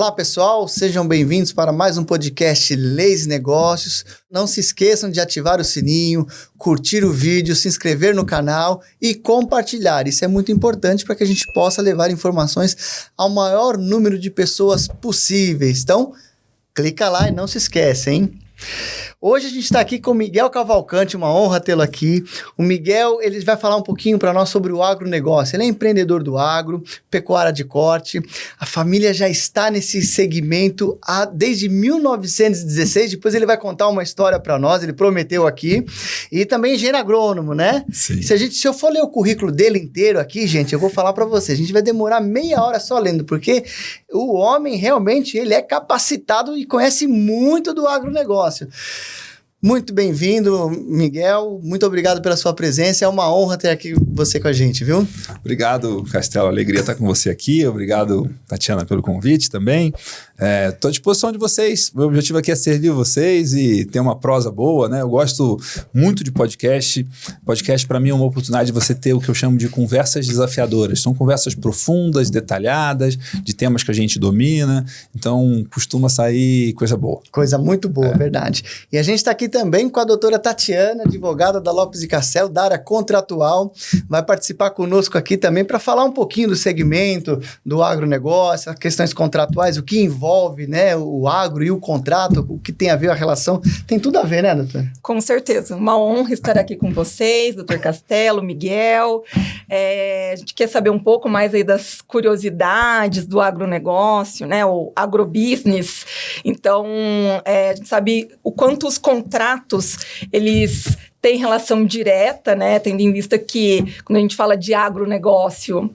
Olá pessoal, sejam bem-vindos para mais um podcast Leis e Negócios. Não se esqueçam de ativar o sininho, curtir o vídeo, se inscrever no canal e compartilhar. Isso é muito importante para que a gente possa levar informações ao maior número de pessoas possíveis. Então, clica lá e não se esquece, hein? Hoje a gente está aqui com o Miguel Cavalcante, uma honra tê-lo aqui. O Miguel, ele vai falar um pouquinho para nós sobre o agronegócio. Ele é empreendedor do agro, pecuária de corte. A família já está nesse segmento desde 1916. Depois ele vai contar uma história para nós, ele prometeu aqui. E também engenheiro agrônomo, né? Sim. Se eu for ler o currículo dele inteiro aqui, gente, eu vou falar para você. A gente vai demorar meia hora só lendo, porque o homem realmente ele é capacitado e conhece muito do agronegócio. Muito bem-vindo, Miguel. Muito obrigado pela sua presença. É uma honra ter aqui você com a gente, viu? Obrigado, Castelo. Alegria estar com você aqui. Obrigado, Tatiana, pelo convite também. Estou à disposição de vocês. Meu objetivo aqui é servir vocês e ter uma prosa boa, né? Eu gosto muito de podcast. Podcast, para mim, é uma oportunidade de você ter o que eu chamo de conversas desafiadoras. São conversas profundas, detalhadas, de temas que a gente domina. Então, costuma sair coisa boa. Coisa muito boa, verdade. E a gente está aqui também com a doutora Tatiana, advogada da Lopes e Castelo, da área contratual. Vai participar conosco aqui também para falar um pouquinho do segmento, do agronegócio, as questões contratuais, o que envolve, né, o agro e o contrato, o que tem a ver a relação. Tem tudo a ver, né, doutora? Com certeza. Uma honra estar aqui com vocês, doutor Castelo, Miguel. A gente quer saber um pouco mais aí das curiosidades do agronegócio, né, o agrobusiness. Então, a gente sabe o quanto os contratos, eles têm relação direta, né, tendo em vista que, quando a gente fala de agronegócio,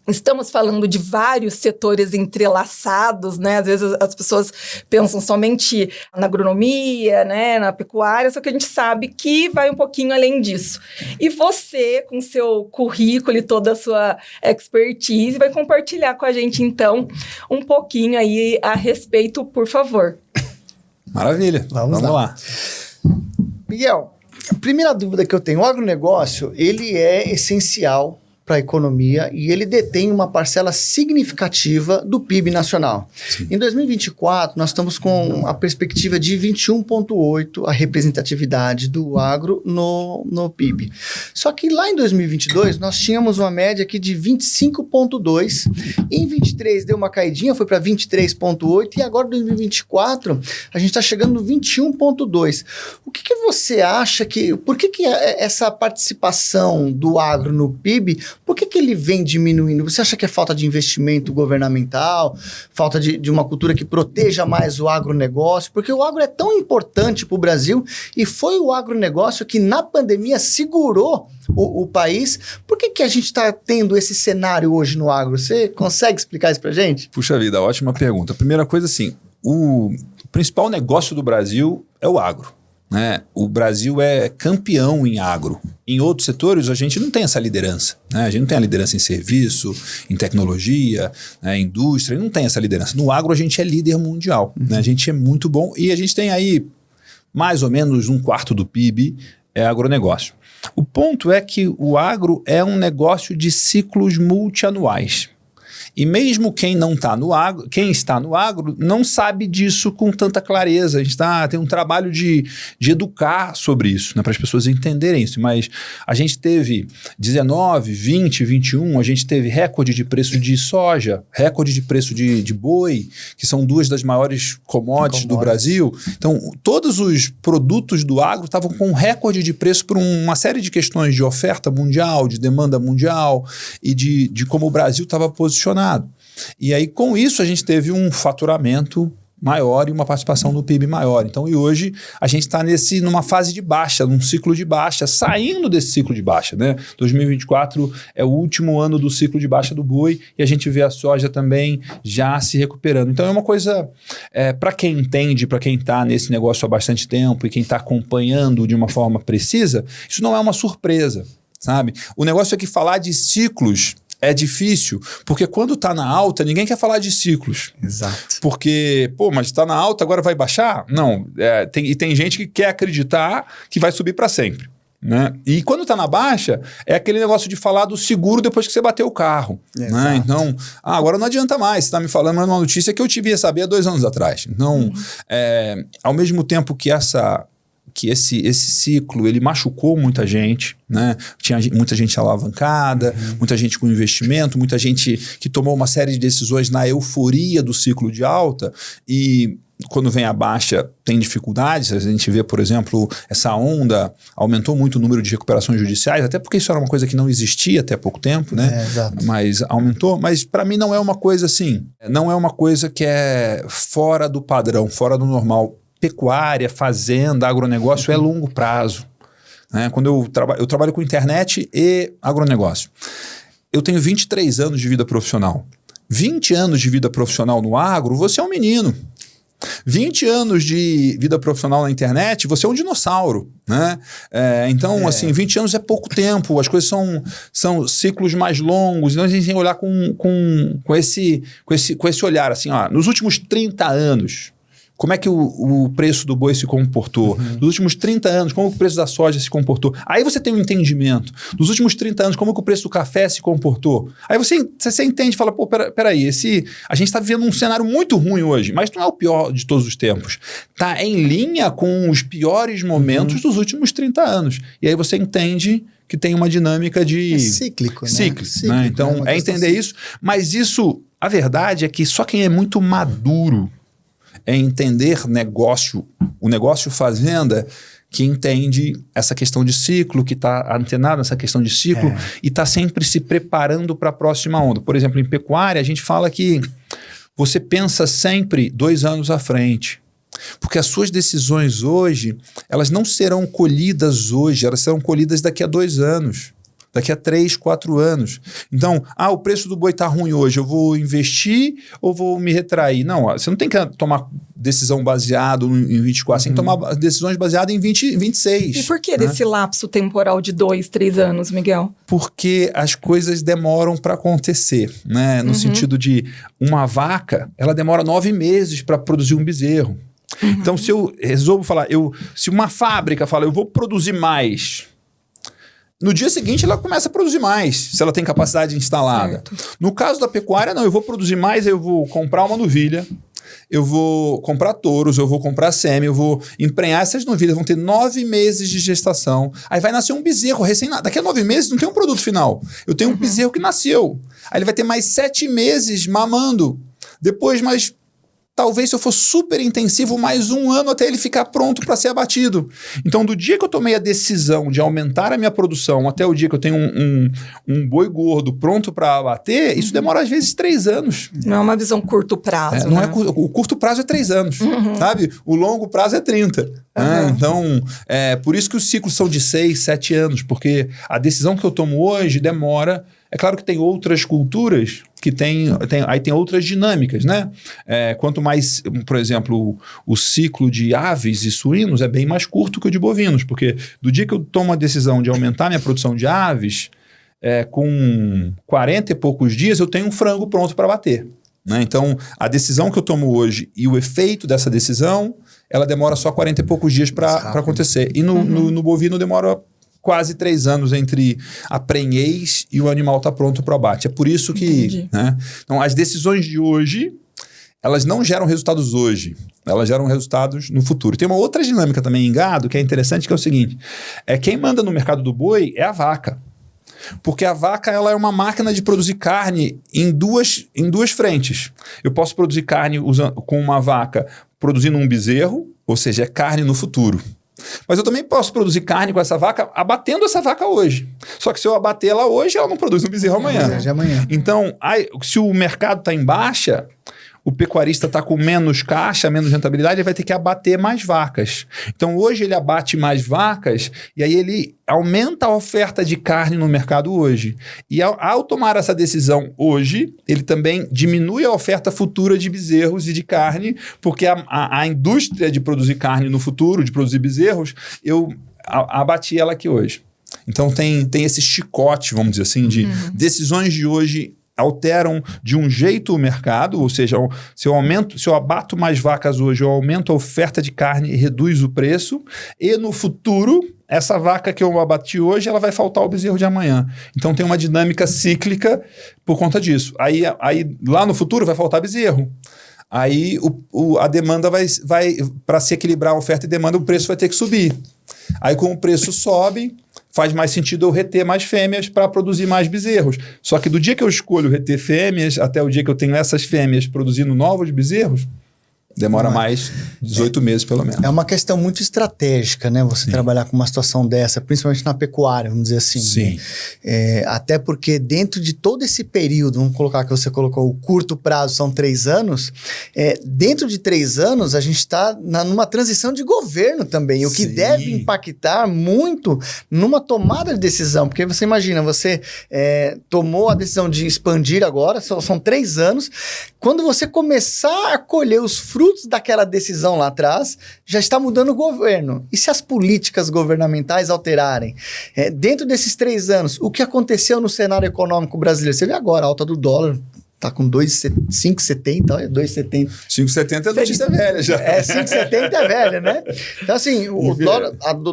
estamos falando de vários setores entrelaçados, né? Às vezes as pessoas pensam somente na agronomia, né? Na pecuária, só que a gente sabe que vai um pouquinho além disso. E você, com seu currículo e toda a sua expertise, vai compartilhar com a gente, então, um pouquinho aí a respeito, por favor. Maravilha. Vamos lá. Miguel, a primeira dúvida que eu tenho, o agronegócio, ele é essencial para a economia e ele detém uma parcela significativa do PIB nacional. Sim. Em 2024, nós estamos com a perspectiva de 21,8% a representatividade do agro no PIB. Só que lá em 2022, nós tínhamos uma média aqui de 25,2%. Em 23 deu uma caidinha, foi para 23,8%. E agora, em 2024, a gente está chegando no 21,2%. O que você acha por que essa participação do agro no PIB, por que ele vem diminuindo? Você acha que é falta de investimento governamental, falta de uma cultura que proteja mais o agronegócio? Porque o agro é tão importante para o Brasil e foi o agronegócio que na pandemia segurou o país. Por que a gente está tendo esse cenário hoje no agro? Você consegue explicar isso para a gente? Puxa vida, ótima pergunta. Primeira coisa, assim, o principal negócio do Brasil é o agro. Né? O Brasil é campeão em agro. Em outros setores, a gente não tem essa liderança. Né? A gente não tem a liderança em serviço, em tecnologia, né? Em indústria, não tem essa liderança. No agro, a gente é líder mundial. Né? A gente é muito bom e a gente tem aí mais ou menos 1/4 do PIB é agronegócio. O ponto é que o agro é um negócio de ciclos multianuais. E mesmo quem está no agro não sabe disso com tanta clareza. A gente tem um trabalho de educar sobre isso, né, para as pessoas entenderem isso. Mas a gente teve 19, 20, 21, a gente teve recorde de preço de soja, recorde de preço de boi, que são duas das maiores commodities do Brasil. Então, todos os produtos do agro estavam com recorde de preço por uma série de questões de oferta mundial, de demanda mundial e de como o Brasil estava posicionado. E aí, com isso, a gente teve um faturamento maior e uma participação no PIB maior. Então, e hoje, a gente está numa fase de baixa, num ciclo de baixa, saindo desse ciclo de baixa, né? 2024 é o último ano do ciclo de baixa do boi e a gente vê a soja também já se recuperando. Então, é uma coisa, para quem entende, para quem está nesse negócio há bastante tempo e quem está acompanhando de uma forma precisa, isso não é uma surpresa, sabe? O negócio é que falar de ciclos é difícil, porque quando está na alta, ninguém quer falar de ciclos. Exato. Porque, mas está na alta, agora vai baixar? Não. Tem gente que quer acreditar que vai subir para sempre. né? E quando está na baixa, é aquele negócio de falar do seguro depois que você bateu o carro. Né? Então, agora não adianta mais. Você está me falando uma notícia que eu devia saber há 2 anos atrás. Então, ao mesmo tempo que esse ciclo, ele machucou muita gente, né? Tinha muita gente alavancada, muita gente com investimento, muita gente que tomou uma série de decisões na euforia do ciclo de alta e quando vem a baixa tem dificuldades. A gente vê, por exemplo, essa onda aumentou muito o número de recuperações judiciais, até porque isso era uma coisa que não existia até pouco tempo, né? Exato. Mas aumentou. Mas para mim não é uma coisa assim, não é uma coisa que é fora do padrão, fora do normal. Pecuária, fazenda, agronegócio é longo prazo. Né? Quando eu trabalho com internet e agronegócio. Eu tenho 23 anos de vida profissional. 20 anos de vida profissional no agro, você é um menino. 20 anos de vida profissional na internet, você é um dinossauro, né? Então, assim, 20 anos é pouco tempo, as coisas são ciclos mais longos, então a gente tem que olhar com esse olhar, assim, ó, nos últimos 30 anos, como é que o preço do boi se comportou? Nos últimos 30 anos, como o preço da soja se comportou? Aí você tem um entendimento. Nos últimos 30 anos, como que o preço do café se comportou? Aí você entende e fala, pô, peraí, a gente está vivendo um cenário muito ruim hoje, mas não é o pior de todos os tempos. Está em linha com os piores momentos dos últimos 30 anos. E aí você entende que tem uma dinâmica de... É cíclico, né? Cíclico, né? Então, é entender isso. Mas isso, a verdade é que só quem é muito maduro é entender o negócio fazenda, que entende essa questão de ciclo, que está antenado nessa questão de ciclo e está sempre se preparando para a próxima onda. Por exemplo, em pecuária, a gente fala que você pensa sempre 2 anos à frente. Porque as suas decisões hoje, elas não serão colhidas hoje, elas serão colhidas daqui a 2 anos. Daqui a 3, 4 anos. Então, o preço do boi está ruim hoje, eu vou investir ou vou me retrair? Não, você não tem que tomar decisão baseada em 24, você tem que tomar decisões baseadas em 26. E por que desse lapso temporal de 2, 3 anos, Miguel? Porque as coisas demoram para acontecer, né? No sentido de uma vaca, ela demora 9 meses para produzir um bezerro. Então, se eu resolvo falar, se uma fábrica fala, eu vou produzir mais... No dia seguinte, ela começa a produzir mais, se ela tem capacidade instalada. Certo. No caso da pecuária, não. Eu vou produzir mais, eu vou comprar uma novilha, eu vou comprar touros, eu vou comprar sêmen, eu vou emprenhar essas novilhas, vão ter 9 meses de gestação. Aí vai nascer um bezerro recém-nascido. Daqui a 9 meses não tem um produto final. Eu tenho um bezerro que nasceu. Aí ele vai ter mais 7 meses mamando. Depois, mais... Talvez se eu for super intensivo, mais 1 ano até ele ficar pronto para ser abatido. Então, do dia que eu tomei a decisão de aumentar a minha produção até o dia que eu tenho um boi gordo pronto para abater, isso demora às vezes 3 anos. Não é uma visão curto prazo, né? O curto prazo é 3 anos, sabe? O longo prazo é 30. Né? Então, por isso que os ciclos são de 6, 7 anos, porque a decisão que eu tomo hoje demora... É claro que tem outras culturas que tem outras dinâmicas, né? Quanto mais, por exemplo, o ciclo de aves e suínos é bem mais curto que o de bovinos, porque do dia que eu tomo a decisão de aumentar minha produção de aves, com 40 e poucos dias eu tenho um frango pronto para bater. Né? Então, a decisão que eu tomo hoje e o efeito dessa decisão, ela demora só 40 e poucos dias para acontecer. E no bovino demora... quase 3 anos entre a prenhez e o animal tá pronto para o abate. É por isso que... Né? Então, as decisões de hoje, elas não geram resultados hoje. Elas geram resultados no futuro. Tem uma outra dinâmica também em gado que é interessante, que é o seguinte. Quem manda no mercado do boi é a vaca. Porque a vaca ela é uma máquina de produzir carne em duas frentes. Eu posso produzir carne com uma vaca produzindo um bezerro, ou seja, é carne no futuro. Mas eu também posso produzir carne com essa vaca, abatendo essa vaca hoje. Só que se eu abater ela hoje, ela não produz um bezerro amanhã. Então, se o mercado está em baixa, o pecuarista está com menos caixa, menos rentabilidade, ele vai ter que abater mais vacas. Então, hoje ele abate mais vacas e aí ele aumenta a oferta de carne no mercado hoje. E ao tomar essa decisão hoje, ele também diminui a oferta futura de bezerros e de carne, porque a indústria de produzir carne no futuro, de produzir bezerros, eu abati ela aqui hoje. Então, tem esse chicote, vamos dizer assim, de decisões de hoje alteram de um jeito o mercado, ou seja, se eu abato mais vacas hoje, eu aumento a oferta de carne e reduz o preço, e no futuro, essa vaca que eu abati hoje, ela vai faltar o bezerro de amanhã. Então tem uma dinâmica cíclica por conta disso. Aí lá no futuro vai faltar bezerro. Aí a demanda vai para se equilibrar a oferta e demanda, o preço vai ter que subir. Aí como o preço sobe, faz mais sentido eu reter mais fêmeas para produzir mais bezerros. Só que do dia que eu escolho reter fêmeas até o dia que eu tenho essas fêmeas produzindo novos bezerros, demora mais 18 meses, pelo menos. É uma questão muito estratégica, né? Você trabalhar com uma situação dessa, principalmente na pecuária, vamos dizer assim. Sim. Né? Até porque dentro de todo esse período, vamos colocar que você colocou o curto prazo, são 3 anos, dentro de 3 anos a gente está numa transição de governo também, o que deve impactar muito numa tomada de decisão, porque você imagina, você tomou a decisão de expandir agora, são 3 anos, quando você começar a colher os frutos daquela decisão lá atrás, já está mudando o governo. E se as políticas governamentais alterarem? Dentro desses 3 anos, o que aconteceu no cenário econômico brasileiro? Você vê agora a alta do dólar, está com 5,70, 2,70. 5,70 é notícia velha já. 5,70 é velha, né? Então, assim, o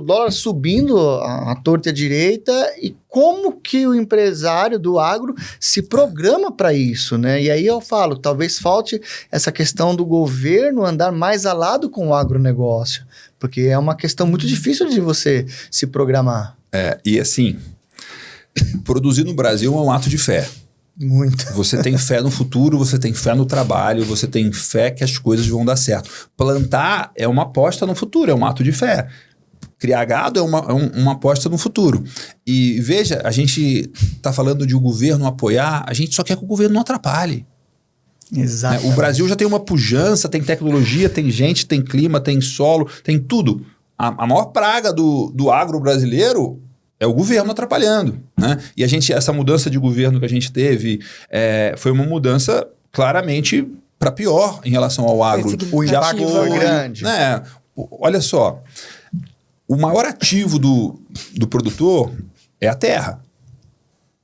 dólar subindo a torta e a direita, e como que o empresário do agro se programa para isso, né? E aí eu falo, talvez falte essa questão do governo andar mais ao lado com o agronegócio, porque é uma questão muito difícil de você se programar. E assim, produzir no Brasil é um ato de fé. Muito. Você tem fé no futuro, você tem fé no trabalho, você tem fé que as coisas vão dar certo. Plantar é uma aposta no futuro, é um ato de fé. Criar gado é uma aposta no futuro. E veja, a gente está falando de o governo apoiar, a gente só quer que o governo não atrapalhe. Exato. O Brasil já tem uma pujança, tem tecnologia, tem gente, tem clima, tem solo, tem tudo. A maior praga do agro brasileiro é o governo atrapalhando, né? E essa mudança de governo que a gente teve foi uma mudança claramente para pior em relação ao agro. O impacto foi grande. Né? Olha só, o maior ativo do produtor é a terra.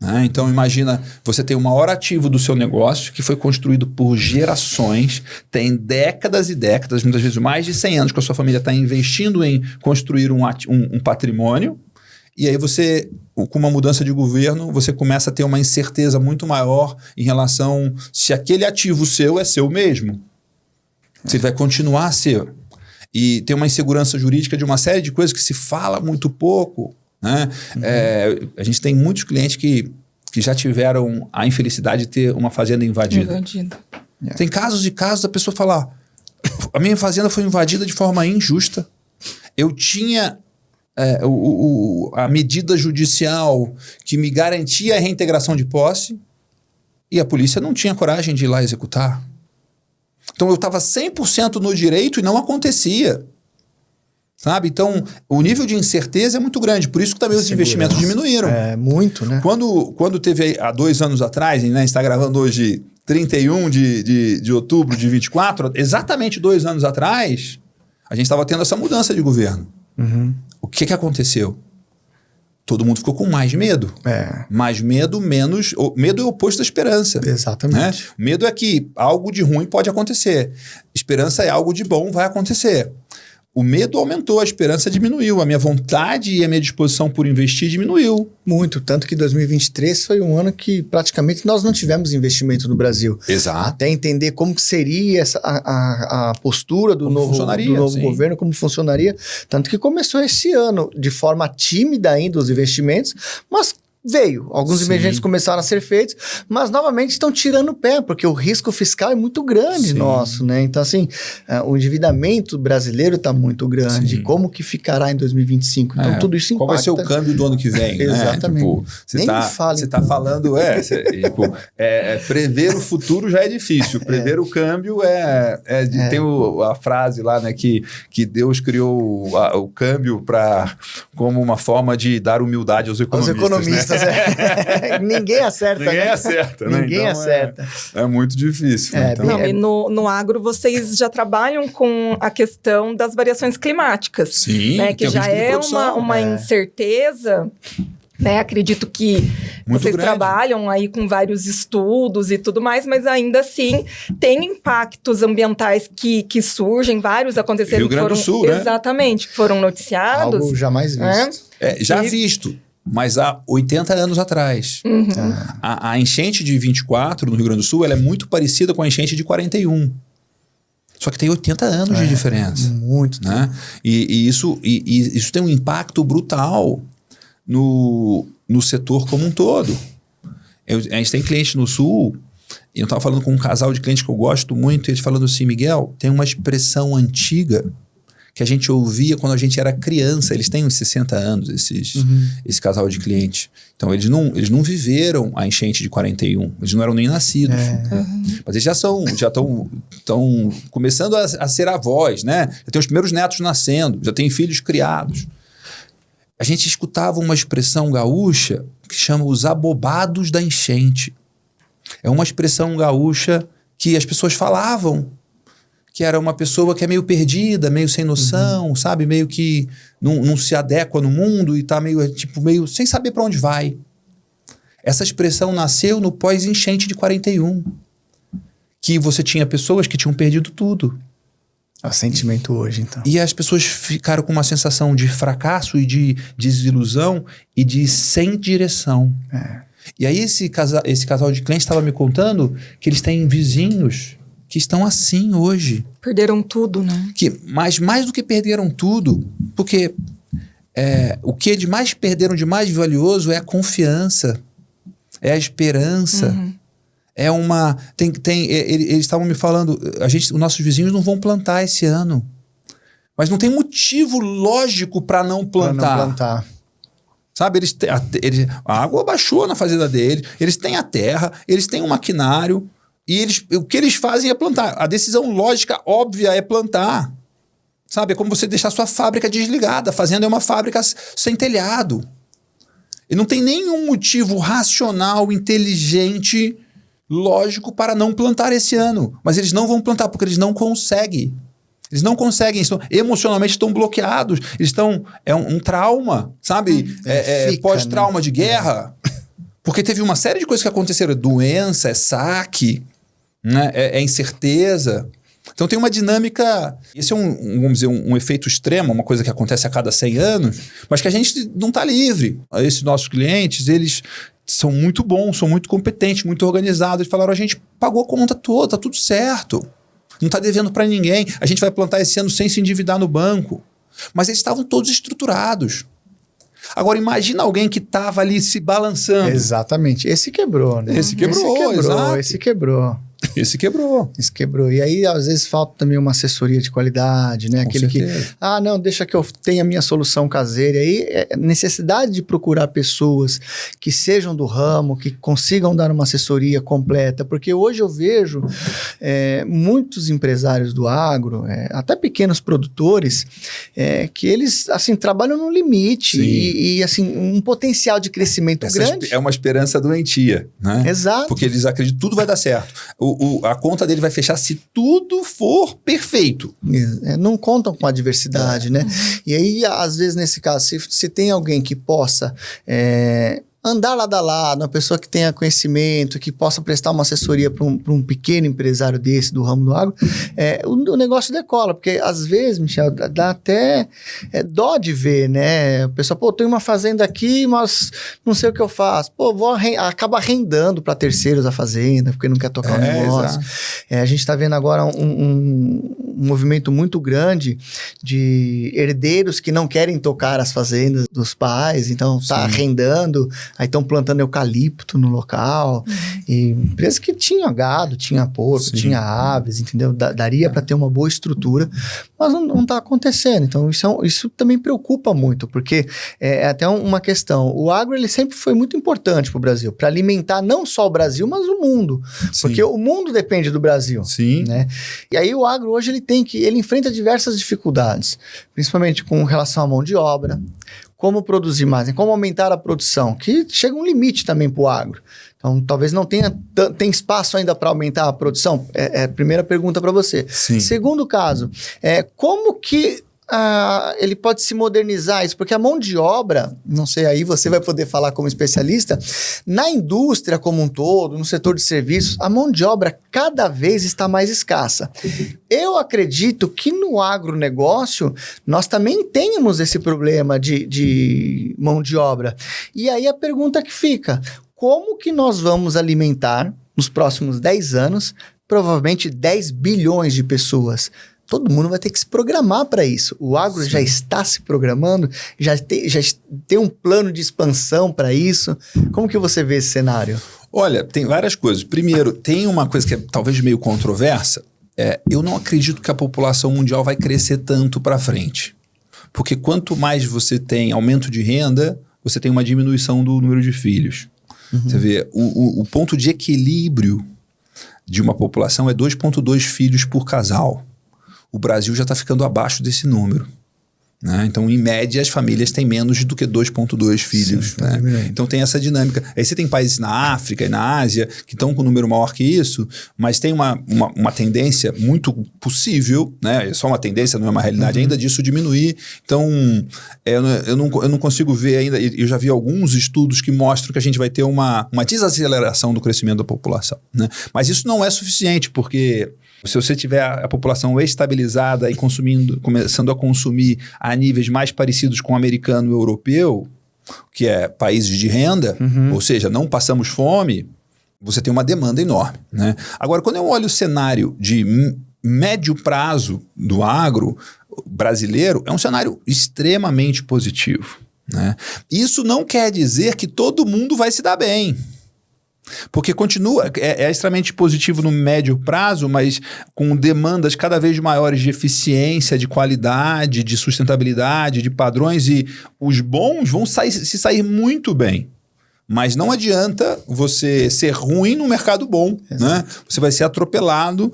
Né? Então imagina, você tem o maior ativo do seu negócio que foi construído por gerações, tem décadas e décadas, muitas vezes mais de 100 anos que a sua família está investindo em construir um patrimônio. E aí você, com uma mudança de governo, você começa a ter uma incerteza muito maior em relação se aquele ativo seu é seu mesmo. Se ele vai continuar a ser. E tem uma insegurança jurídica de uma série de coisas que se fala muito pouco. Né? A gente tem muitos clientes que já tiveram a infelicidade de ter uma fazenda invadida. Tem casos e casos da pessoa falar, a minha fazenda foi invadida de forma injusta. Eu tinha a medida judicial que me garantia a reintegração de posse e a polícia não tinha coragem de ir lá executar. Então eu estava 100% no direito e não acontecia. Sabe? Então o nível de incerteza é muito grande, por isso que também os investimentos diminuíram. Muito, né? Quando teve há 2 anos atrás, né, a gente está gravando hoje 31 de outubro de 24, exatamente 2 anos atrás, a gente estava tendo essa mudança de governo. O que aconteceu? Todo mundo ficou com mais medo. Mais medo, menos... Medo é o oposto da esperança. Exatamente. Né? Medo é que algo de ruim pode acontecer. Esperança é algo de bom vai acontecer. O medo aumentou, a esperança diminuiu. A minha vontade e a minha disposição por investir diminuiu. Muito, tanto que 2023 foi um ano que praticamente nós não tivemos investimento no Brasil. Exato. Até entender como que seria a postura do novo governo, como funcionaria. Tanto que começou esse ano de forma tímida ainda os investimentos, mas veio. Alguns investimentos começaram a ser feitos, mas novamente estão tirando o pé, porque o risco fiscal é muito grande nosso, né? Então, assim, o endividamento brasileiro está muito grande. Como que ficará em 2025? Então, tudo isso impacta. Qual vai ser o câmbio do ano que vem? Exatamente. Né? Tipo, você está falando... prever o futuro já é difícil. Prever o câmbio tem a frase lá, né, que Deus criou o câmbio como uma forma de dar humildade aos economistas. Ninguém acerta. Ninguém acerta, né? Ninguém acerta. É muito difícil. E no agro vocês já trabalham com a questão das variações climáticas. Sim. Né, que já é uma incerteza né? Acredito que Muito vocês grande. trabalham aí com vários estudos e tudo mais, mas ainda assim tem impactos ambientais que surgem, vários aconteceram Rio que Grande foram do Sul, né? exatamente, que foram noticiados. Algo jamais visto. Já visto, mas há 80 anos atrás. A enchente de 24 no Rio Grande do Sul ela é muito parecida com a enchente de 41. Só que tem 80 anos de diferença. Muito tempo. Né? E isso tem um impacto brutal no setor como um todo. A gente tem cliente no Sul, e eu estava falando com um casal de clientes que eu gosto muito, e eles falando assim, Miguel, tem uma expressão antiga que a gente ouvia quando a gente era criança. Eles têm uns 60 anos, esse casal de clientes. Então, eles não viveram a enchente de 41. Eles não eram nem nascidos. Mas eles já estão começando a ser avós, né? Já tem os primeiros netos nascendo, já tem filhos criados. A gente escutava uma expressão gaúcha que chama os abobados da enchente. É uma expressão gaúcha que as pessoas falavam, que era uma pessoa que é meio perdida, meio sem noção, sabe? Meio que não se adequa no mundo e tá meio sem saber para onde vai. Essa expressão nasceu no pós-enchente de 41, que você tinha pessoas que tinham perdido tudo. É o sentimento hoje, então. E as pessoas ficaram com uma sensação de fracasso e de desilusão e de sem direção. E aí esse casal de clientes estava me contando que eles têm vizinhos que estão assim hoje. Perderam tudo, né? Mas mais do que perderam tudo, porque o que perderam de mais valioso é a confiança, é a esperança. É uma... eles estavam me falando, os nossos vizinhos não vão plantar esse ano. Mas não tem motivo lógico para não plantar. Sabe, a água baixou na fazenda deles, eles têm a terra, eles têm um maquinário, e o que eles fazem é plantar. A decisão lógica, óbvia, é plantar. Sabe, é como você deixar sua fábrica desligada. A fazenda é uma fábrica sem telhado. E não tem nenhum motivo racional, inteligente, lógico para não plantar esse ano. Mas eles não vão plantar porque eles não conseguem. Eles não conseguem, emocionalmente estão bloqueados. Eles estão... É um trauma, sabe? Pós-trauma, né? De guerra. Porque teve uma série de coisas que aconteceram. Doença, saque, né? É incerteza. Então tem uma dinâmica... Esse é vamos dizer, um efeito extremo, uma coisa que acontece a cada 100 anos, mas que a gente não está livre. Esses nossos clientes, eles são muito bons, são muito competentes, muito organizados. Eles falaram, a gente pagou a conta toda, tá tudo certo. Não está devendo para ninguém. A gente vai plantar esse ano sem se endividar no banco. Mas eles estavam todos estruturados. Agora, imagina alguém que estava ali se balançando. Exatamente. Esse quebrou, né? Esse quebrou, exato. Esse quebrou. Esse quebrou. Esse quebrou. E aí, às vezes, falta também uma assessoria de qualidade, né? Com Aquele certeza. que, não, deixa que eu tenha a minha solução caseira. E aí, necessidade de procurar pessoas que sejam do ramo, que consigam dar uma assessoria completa. Porque hoje eu vejo muitos empresários do agro, até pequenos produtores, que eles, assim, trabalham no limite e, assim, um potencial de crescimento grande. É uma esperança doentia, né? Exato. Porque eles acreditam que tudo vai dar certo. A conta dele vai fechar se tudo for perfeito. Não contam com a diversidade, né? E aí, às vezes, nesse caso, se tem alguém que possa andar lado a lado, uma pessoa que tenha conhecimento, que possa prestar uma assessoria para um pequeno empresário desse, do ramo do agro, o negócio decola, porque às vezes, Michel, dá até dó de ver, né? A pessoa, tem uma fazenda aqui, mas não sei o que eu faço. Acaba arrendando para terceiros a fazenda, porque não quer tocar o negócio. A gente está vendo agora um movimento muito grande de herdeiros que não querem tocar as fazendas dos pais, então tá arrendando. Aí estão plantando eucalipto no local. E empresas que tinham gado, tinha porco, tinha aves, entendeu? Daria para ter uma boa estrutura, mas não está acontecendo. Então isso também preocupa muito, porque é até uma questão. O agro ele sempre foi muito importante para o Brasil, para alimentar não só o Brasil, mas o mundo. Porque o mundo depende do Brasil. Né? E aí o agro hoje ele enfrenta diversas dificuldades, principalmente com relação à mão de obra, como produzir mais, como aumentar a produção, que chega um limite também para o agro. Então, talvez não tenha espaço ainda para aumentar a produção. É a primeira pergunta para você. Segundo caso, como que ele pode se modernizar isso? Porque a mão de obra, não sei, aí você vai poder falar como especialista, na indústria como um todo, no setor de serviços, a mão de obra cada vez está mais escassa. Eu acredito que no agronegócio nós também temos esse problema de mão de obra. E aí a pergunta que fica, como que nós vamos alimentar nos próximos 10 anos, provavelmente 10 bilhões de pessoas? Todo mundo vai ter que se programar para isso. O agro já está se programando, já tem um plano de expansão para isso. Como que você vê esse cenário? Olha, tem várias coisas. Primeiro, tem uma coisa que é talvez meio controversa. Eu não acredito que a população mundial vai crescer tanto para frente. Porque quanto mais você tem aumento de renda, você tem uma diminuição do número de filhos. Você vê, o ponto de equilíbrio de uma população é 2,2 filhos por casal. O Brasil já está ficando abaixo desse número. Né? Então, em média, as famílias têm menos do que 2,2 filhos. Sim, né? Então, tem essa dinâmica. Aí você tem países na África e na Ásia que estão com um número maior que isso, mas tem uma tendência muito possível, né? É só uma tendência, não é uma realidade ainda, disso diminuir. Então, eu não consigo ver ainda, eu já vi alguns estudos que mostram que a gente vai ter uma desaceleração do crescimento da população. Né? Mas isso não é suficiente, porque se você tiver a população estabilizada e começando a consumir a níveis mais parecidos com o americano e o europeu, que é países de renda, ou seja, não passamos fome, você tem uma demanda enorme. Né? Agora, quando eu olho o cenário de médio prazo do agro brasileiro, é um cenário extremamente positivo. Né? Isso não quer dizer que todo mundo vai se dar bem. Porque continua, é extremamente positivo no médio prazo, mas com demandas cada vez maiores de eficiência, de qualidade, de sustentabilidade, de padrões, e os bons vão se sair muito bem. Mas não adianta você ser ruim no mercado bom. Né? Você vai ser atropelado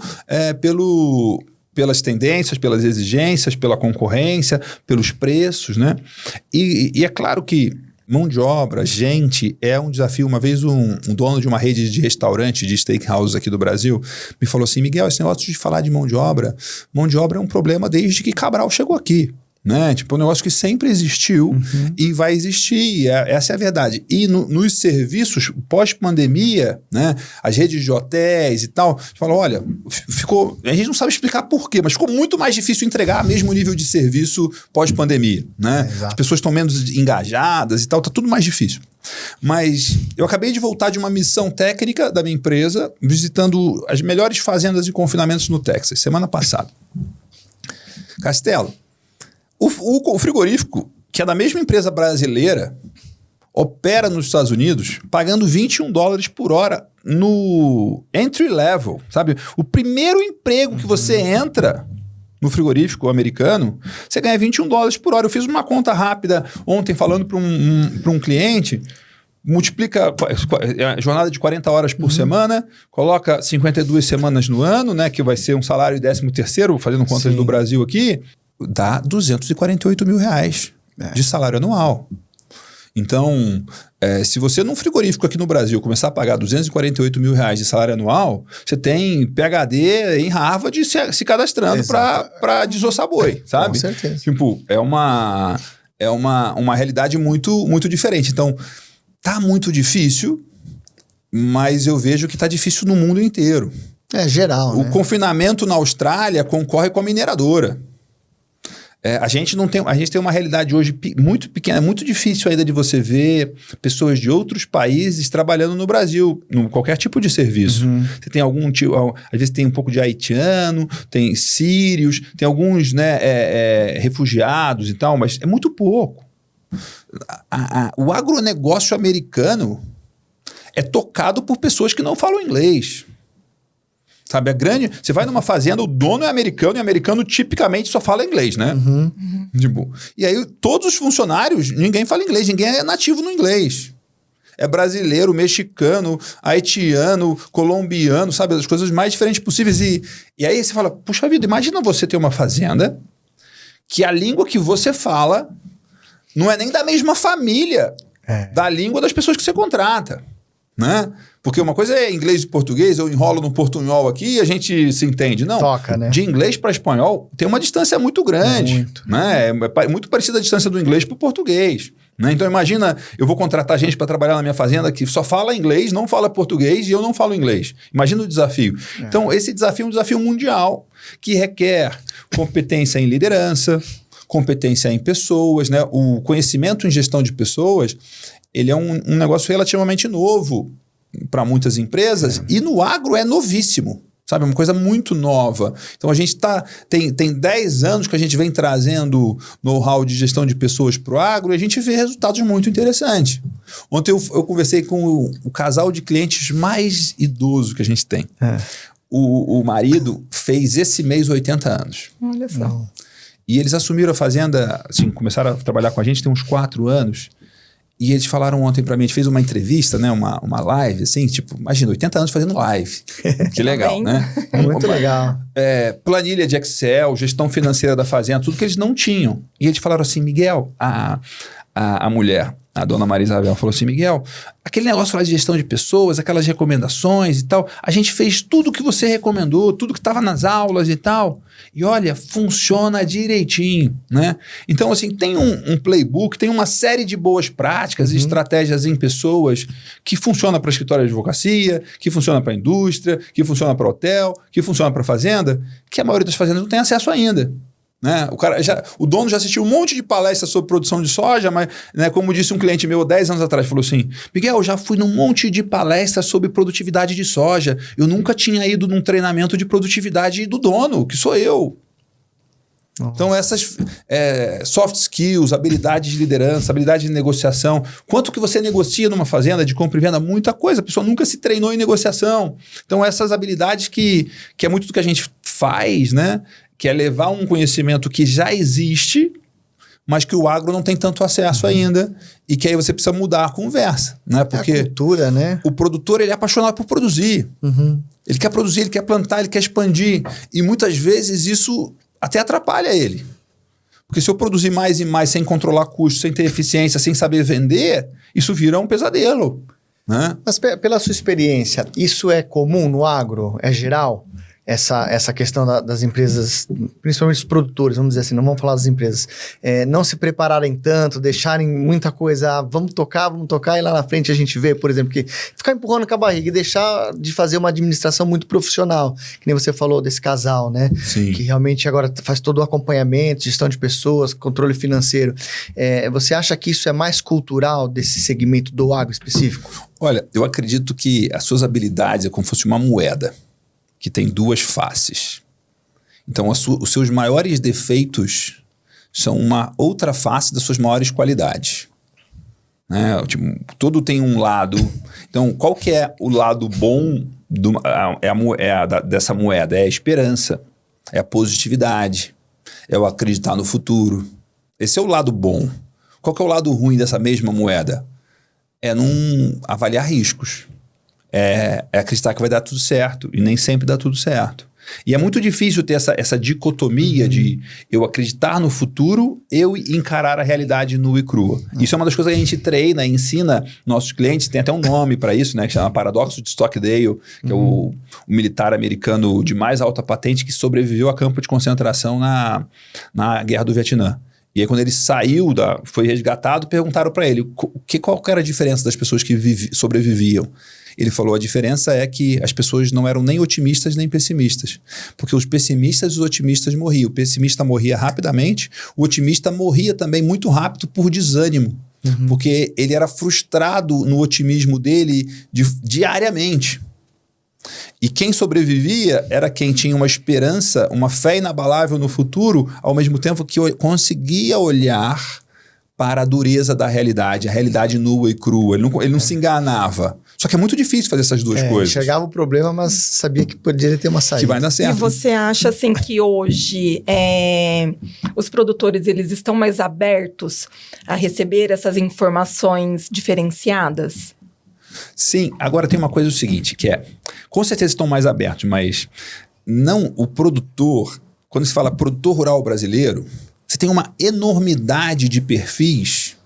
pelas tendências, pelas exigências, pela concorrência, pelos preços. Né? E é claro que mão de obra, gente, é um desafio. Uma vez um dono de uma rede de restaurante, de steakhouse aqui do Brasil, me falou assim: Miguel, esse negócio de falar de mão de obra é um problema desde que Cabral chegou aqui. Né? Tipo, um negócio que sempre existiu e vai existir, essa é a verdade. E nos serviços pós-pandemia, né? As redes de hotéis e tal, falou, olha, a gente não sabe explicar por quê, mas ficou muito mais difícil entregar o mesmo nível de serviço pós-pandemia. Né? As pessoas estão menos engajadas e tal, tá tudo mais difícil. Mas eu acabei de voltar de uma missão técnica da minha empresa, visitando as melhores fazendas e confinamentos no Texas, semana passada. Castelo, o frigorífico, que é da mesma empresa brasileira, opera nos Estados Unidos pagando $21 por hora no entry level, sabe? O primeiro emprego que você entra no frigorífico americano, você ganha $21 por hora. Eu fiz uma conta rápida ontem falando para um cliente, multiplica a jornada de 40 horas por semana, coloca 52 semanas no ano, né, que vai ser um salário 13º, fazendo contas do Brasil aqui, dá R$248 mil de salário anual. Então, se você num frigorífico aqui no Brasil começar a pagar R$248 mil de salário anual, você tem PhD em Harvard se cadastrando para desossar boi, sabe? Com certeza. Tipo, é uma realidade muito, muito diferente. Então, tá muito difícil, mas eu vejo que tá difícil no mundo inteiro. É geral, O confinamento na Austrália concorre com a mineradora. A gente tem uma realidade hoje muito pequena, é muito difícil ainda de você ver pessoas de outros países trabalhando no Brasil, em qualquer tipo de serviço. Você tem algum tipo, às vezes tem um pouco de haitiano, tem sírios, tem alguns, né, refugiados e tal, mas é muito pouco. O agronegócio americano é tocado por pessoas que não falam inglês. Sabe, você vai numa fazenda, o dono é americano, e americano tipicamente só fala inglês, né? Tipo, e aí todos os funcionários, ninguém fala inglês, ninguém é nativo no inglês. É brasileiro, mexicano, haitiano, colombiano, sabe? As coisas mais diferentes possíveis. E aí você fala, puxa vida, imagina você ter uma fazenda que a língua que você fala não é nem da mesma família da língua das pessoas que você contrata. né? Porque uma coisa é inglês e português, eu enrolo no portunhol aqui e a gente se entende. Não, toca, né? De inglês para espanhol tem uma distância muito grande. Muito. Né? É muito parecida a distância do inglês para o português. Né? Então imagina, eu vou contratar gente para trabalhar na minha fazenda que só fala inglês, não fala português e eu não falo inglês. Imagina o desafio. Então esse desafio é um desafio mundial que requer competência em liderança, competência em pessoas, né? O conhecimento em gestão de pessoas, ele é um negócio relativamente novo para muitas empresas e no agro é novíssimo. Sabe, uma coisa muito nova. Então, a gente tem 10 anos que a gente vem trazendo know-how de gestão de pessoas para o agro e a gente vê resultados muito interessantes. Ontem eu conversei com o casal de clientes mais idoso que a gente tem. O marido fez esse mês 80 anos. Olha só. E eles assumiram a fazenda, assim, começaram a trabalhar com a gente tem uns 4 anos. E eles falaram ontem pra mim, a gente fez uma entrevista, né? Uma live, assim, tipo, imagina, 80 anos fazendo live. Que legal, né? Muito legal. Planilha de Excel, gestão financeira da fazenda, tudo que eles não tinham. E eles falaram assim, Miguel, a mulher, a dona Maria Isabel, falou assim, Miguel, aquele negócio lá de gestão de pessoas, aquelas recomendações e tal, a gente fez tudo que você recomendou, tudo que estava nas aulas e tal. E olha, funciona direitinho, né? Então, assim, tem um playbook, tem uma série de boas práticas e estratégias em pessoas que funciona para escritório de advocacia, que funciona para indústria, que funciona para hotel, que funciona para fazenda, que a maioria das fazendas não tem acesso ainda. Né? O dono já assistiu um monte de palestras sobre produção de soja, mas, né, como disse um cliente meu 10 anos atrás, falou assim, Miguel, eu já fui num monte de palestras sobre produtividade de soja, eu nunca tinha ido num treinamento de produtividade do dono, que sou eu. Então essas soft skills, habilidades de liderança, habilidade de negociação, quanto que você negocia numa fazenda de compra e venda? Muita coisa, a pessoa nunca se treinou em negociação. Então essas habilidades que é muito do que a gente faz, né? Que é levar um conhecimento que já existe, mas que o agro não tem tanto acesso ainda, e que aí você precisa mudar a conversa, né? Porque a cultura, né? O produtor, ele é apaixonado por produzir. Ele quer produzir, ele quer plantar, ele quer expandir. E muitas vezes isso até atrapalha ele. Porque se eu produzir mais e mais sem controlar custos, sem ter eficiência, sem saber vender, isso vira um pesadelo, né? Mas pela sua experiência, isso é comum no agro? É geral? Essa questão das empresas, principalmente os produtores, vamos dizer assim, não vamos falar das empresas, não se prepararem tanto, deixarem muita coisa, vamos tocar e lá na frente a gente vê, por exemplo, que ficar empurrando com a barriga e deixar de fazer uma administração muito profissional, que nem você falou desse casal, né? Sim. Que realmente agora faz todo o acompanhamento, gestão de pessoas, controle financeiro. Você acha que isso é mais cultural desse segmento do agro específico? Olha, eu acredito que as suas habilidades é como se fosse uma moeda que tem 2 faces. Então, os seus maiores defeitos são uma outra face das suas maiores qualidades. Né? Tipo, tudo tem um lado. Então, qual que é o lado bom dessa moeda? É a esperança, é a positividade, é o acreditar no futuro. Esse é o lado bom. Qual que é o lado ruim dessa mesma moeda? É não avaliar riscos. É acreditar que vai dar tudo certo e nem sempre dá tudo certo. E é muito difícil ter essa dicotomia de eu acreditar no futuro, eu encarar a realidade nua e crua. Isso é uma das coisas que a gente treina e ensina nossos clientes, tem até um nome para isso, né, que chama Paradoxo de Stockdale, que é o militar americano de mais alta patente que sobreviveu a campo de concentração na Guerra do Vietnã. E aí, quando ele saiu, foi resgatado, perguntaram para ele qual era a diferença das pessoas que sobreviviam. Ele falou, a diferença é que as pessoas não eram nem otimistas nem pessimistas. Porque os pessimistas e os otimistas morriam. O pessimista morria rapidamente, o otimista morria também muito rápido por desânimo. Porque ele era frustrado no otimismo dele diariamente. E quem sobrevivia era quem tinha uma esperança, uma fé inabalável no futuro, ao mesmo tempo que conseguia olhar para a dureza da realidade, a realidade nua e crua. Ele não se enganava. Só que é muito difícil fazer essas duas coisas. Enxergava o problema, mas sabia que poderia ter uma saída. Que vai dar certo. E você acha, assim, que hoje os produtores, eles estão mais abertos a receber essas informações diferenciadas? Sim. Agora tem uma coisa o seguinte, que com certeza estão mais abertos, mas não o produtor, quando se fala produtor rural brasileiro, você tem uma enormidade de perfis.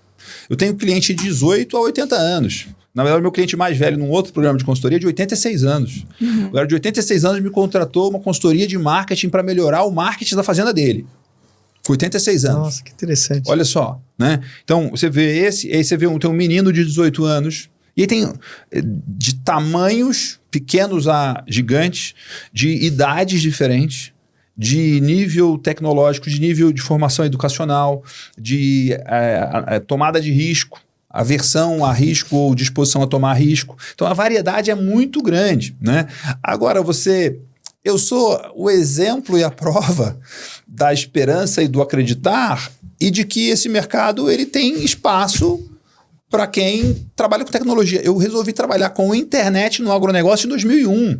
Eu tenho cliente de 18 a 80 anos. Na verdade, o meu cliente mais velho, num outro programa de consultoria, é de 86 anos. O cara de 86 anos me contratou uma consultoria de marketing para melhorar o marketing da fazenda dele. Com 86 anos. Nossa, que interessante. Olha só, né? Então, você vê aí você vê tem um menino de 18 anos, e aí tem de tamanhos pequenos a gigantes, de idades diferentes, de nível tecnológico, de nível de formação educacional, de tomada de risco, aversão a risco ou disposição a tomar risco. Então, a variedade é muito grande, né? Agora, eu sou o exemplo e a prova da esperança e do acreditar e de que esse mercado ele tem espaço para quem trabalha com tecnologia. Eu resolvi trabalhar com internet no agronegócio em 2001.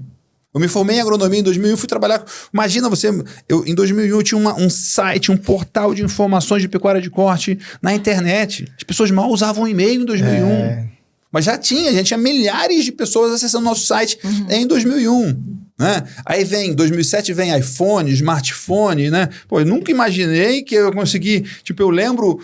Eu me formei em agronomia em 2001 e fui trabalhar... Imagina em 2001 eu tinha um site, um portal de informações de pecuária de corte na internet. As pessoas mal usavam e-mail em 2001. Mas já tinha milhares de pessoas acessando nosso site em 2001. Né? Aí em 2007 vem iPhone, smartphone, né? Pô, eu nunca imaginei que eu consegui... Tipo, eu lembro,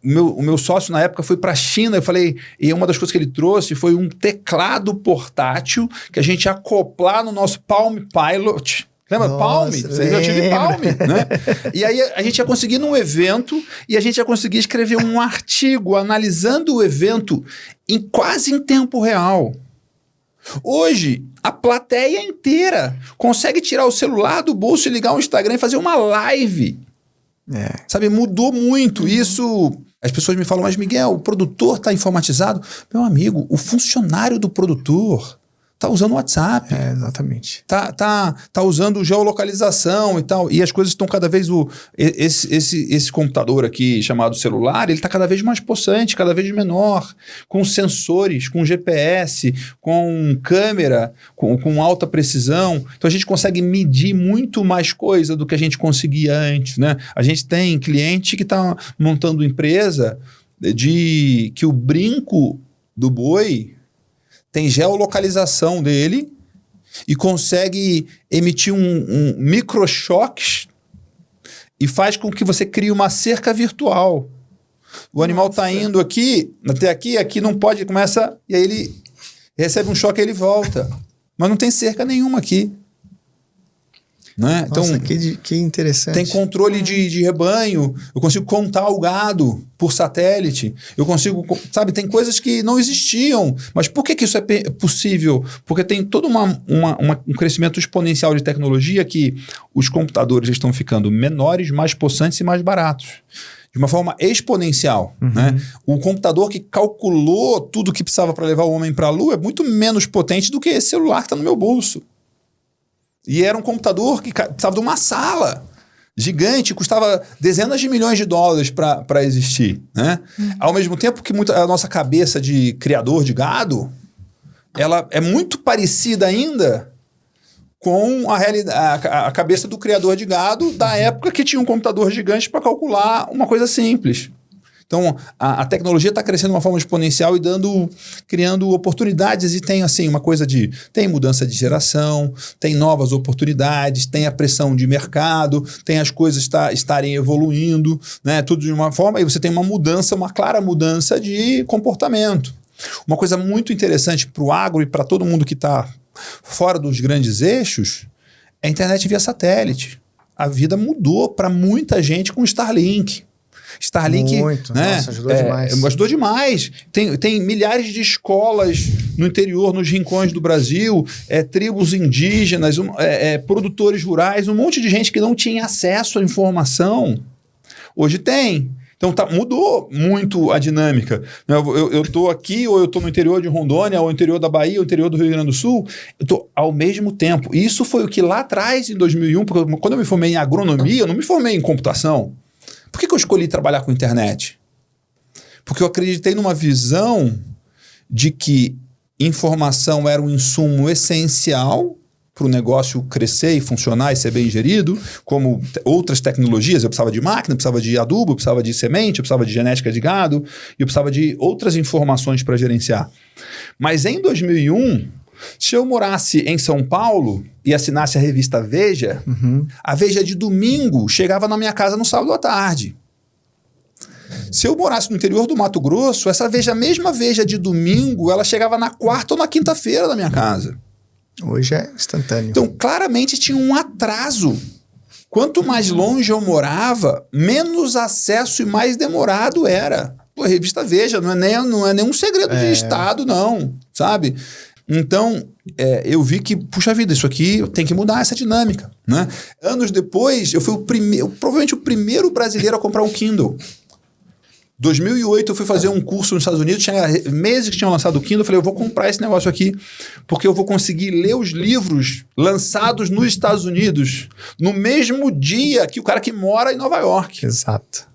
o meu sócio na época foi para a China, eu falei, e uma das coisas que ele trouxe foi um teclado portátil que a gente ia acoplar no nosso Palm Pilot. Lembra? Palm? Eu tive Palm, né? E aí a gente ia conseguir num evento e a gente ia conseguir escrever um artigo analisando o evento quase em tempo real. Hoje, a plateia inteira consegue tirar o celular do bolso e ligar o Instagram e fazer uma live. Sabe, mudou muito isso. As pessoas me falam, mas Miguel, o produtor está informatizado. Meu amigo, o funcionário do produtor tá usando o WhatsApp. Exatamente. Tá usando geolocalização e tal. E as coisas estão cada vez... Esse computador aqui, chamado celular, ele tá cada vez mais possante, cada vez menor, com sensores, com GPS, com câmera, com alta precisão. Então a gente consegue medir muito mais coisa do que a gente conseguia antes, né? A gente tem cliente que tá montando empresa que o brinco do boi tem geolocalização dele e consegue emitir um microchoques e faz com que você crie uma cerca virtual. O animal está indo até aqui não pode, começa, e aí ele recebe um choque e ele volta. Mas não tem cerca nenhuma aqui. Né? Nossa, então, que interessante. Tem controle de rebanho, eu consigo contar o gado por satélite, eu consigo, sabe, tem coisas que não existiam, mas por que isso é possível? Porque tem todo um crescimento exponencial de tecnologia que os computadores estão ficando menores, mais possantes e mais baratos. De uma forma exponencial. Né? O computador que calculou tudo que precisava para levar o homem para a Lua é muito menos potente do que esse celular que está no meu bolso. E era um computador que precisava de uma sala gigante, custava dezenas de milhões de dólares para existir. Né? Ao mesmo tempo que a nossa cabeça de criador de gado, ela é muito parecida ainda com a cabeça do criador de gado da época que tinha um computador gigante para calcular uma coisa simples. Então, a tecnologia está crescendo de uma forma exponencial e criando oportunidades, e tem assim uma coisa tem mudança de geração, tem novas oportunidades, tem a pressão de mercado, tem as coisas estarem evoluindo, né? Tudo de uma forma, e você tem uma clara mudança de comportamento. Uma coisa muito interessante para o agro e para todo mundo que está fora dos grandes eixos é a internet via satélite. A vida mudou para muita gente com Starlink. Starlink, muito, né? Nossa, ajudou demais. Ajudou demais. Tem milhares de escolas no interior, nos rincões do Brasil, tribos indígenas, produtores rurais, um monte de gente que não tinha acesso à informação. Hoje tem. Então mudou muito a dinâmica. Eu estou aqui, ou eu estou no interior de Rondônia, ou no interior da Bahia, ou no interior do Rio Grande do Sul, eu estou ao mesmo tempo. E isso foi o que lá atrás, em 2001, porque quando eu me formei em agronomia, eu não me formei em computação. Por que eu escolhi trabalhar com internet? Porque eu acreditei numa visão de que informação era um insumo essencial para o negócio crescer e funcionar e ser bem gerido, como outras tecnologias. Eu precisava de máquina, eu precisava de adubo, eu precisava de semente, eu precisava de genética de gado, e eu precisava de outras informações para gerenciar. Mas em 2001... se eu morasse em São Paulo e assinasse a revista Veja, a Veja de domingo chegava na minha casa no sábado à tarde. Se eu morasse no interior do Mato Grosso, essa Veja, a mesma Veja de domingo, ela chegava na quarta ou na quinta-feira da minha casa. Hoje é instantâneo. Então, claramente tinha um atraso. Quanto mais longe eu morava, menos acesso e mais demorado era. Pô, a revista Veja não é nenhum segredo de Estado, não, sabe? Então, eu vi que, puxa vida, isso aqui tem que mudar essa dinâmica, né? Anos depois, eu fui provavelmente o primeiro brasileiro a comprar um Kindle. 2008 eu fui fazer um curso nos Estados Unidos, tinha meses que tinham lançado o Kindle, eu falei, eu vou comprar esse negócio aqui, porque eu vou conseguir ler os livros lançados nos Estados Unidos no mesmo dia que o cara que mora em Nova York. Exato.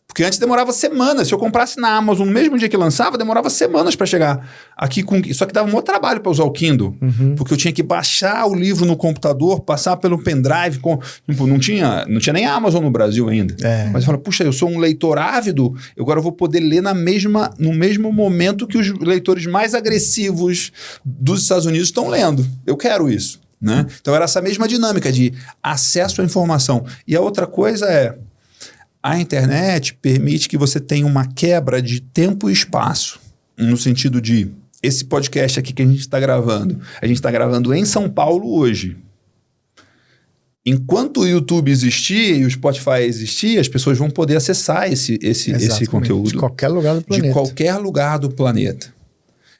Porque antes demorava semanas. Se eu comprasse na Amazon no mesmo dia que lançava, demorava semanas para chegar aqui com... Só que dava um maior trabalho para usar o Kindle. Porque eu tinha que baixar o livro no computador, passar pelo pendrive. Não tinha nem a Amazon no Brasil ainda. Mas eu falei, puxa, eu sou um leitor ávido, agora eu vou poder ler no mesmo momento que os leitores mais agressivos dos Estados Unidos estão lendo. Eu quero isso, né? Então era essa mesma dinâmica de acesso à informação. E a outra coisa é... A internet permite que você tenha uma quebra de tempo e espaço. No sentido de, esse podcast aqui que a gente está gravando em São Paulo hoje. Enquanto o YouTube existir e o Spotify existir, as pessoas vão poder acessar esse conteúdo. De qualquer lugar do planeta. De qualquer lugar do planeta.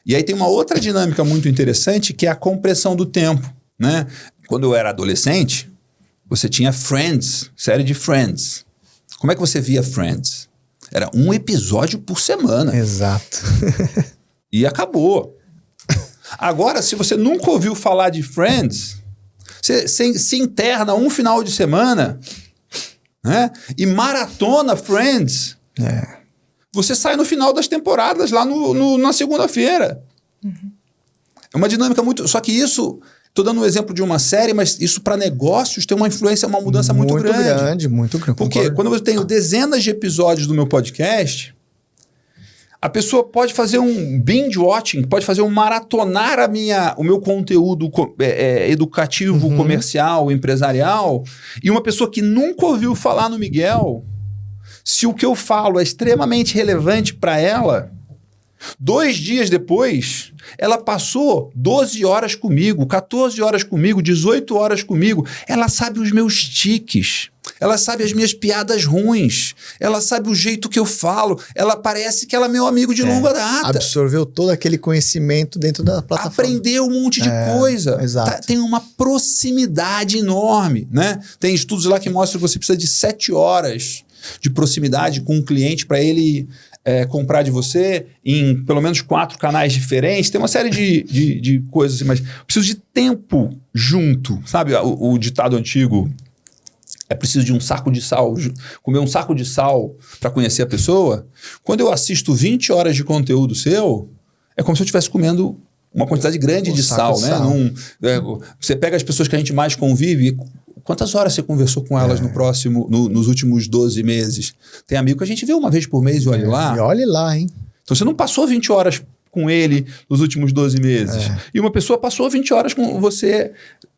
E aí tem uma outra dinâmica muito interessante, que é a compressão do tempo, né? Quando eu era adolescente, você tinha Friends, série de Friends. Como é que você via Friends? Era um episódio por semana. Exato. E acabou. Agora, se você nunca ouviu falar de Friends, você se interna um final de semana, né? E maratona Friends. Você sai no final das temporadas, lá na segunda-feira. É uma dinâmica muito... Só que isso... Estou dando um exemplo de uma série, mas isso para negócios tem uma influência, uma mudança muito grande. Muito grande. Porque concordo. quando eu tenho dezenas de episódios do meu podcast, a pessoa pode fazer um binge watching, pode fazer um maratonar o meu conteúdo educativo, comercial, empresarial, e uma pessoa que nunca ouviu falar no Miguel, se o que eu falo é extremamente relevante para ela, 2 dias depois, ela passou 12 horas comigo, 14 horas comigo, 18 horas comigo. Ela sabe os meus tiques, ela sabe as minhas piadas ruins, ela sabe o jeito que eu falo, ela parece que ela é meu amigo de longa data. Absorveu todo aquele conhecimento dentro da plataforma. Aprendeu um monte de coisa. Exato. Tem uma proximidade enorme, né? Tem estudos lá que mostram que você precisa de 7 horas de proximidade com um cliente para ele... comprar de você em pelo menos 4 canais diferentes. Tem uma série de coisas assim, mas preciso de tempo junto. Sabe o ditado antigo? É preciso de um saco de sal, comer um saco de sal para conhecer a pessoa. Quando eu assisto 20 horas de conteúdo seu, é como se eu estivesse comendo uma quantidade grande de sal, né? Você pega as pessoas que a gente mais convive... Quantas horas você conversou com elas nos últimos 12 meses? Tem amigo que a gente vê uma vez por mês e olha lá. E olhe lá, hein? Então você não passou 20 horas com ele nos últimos 12 meses. E uma pessoa passou 20 horas com você,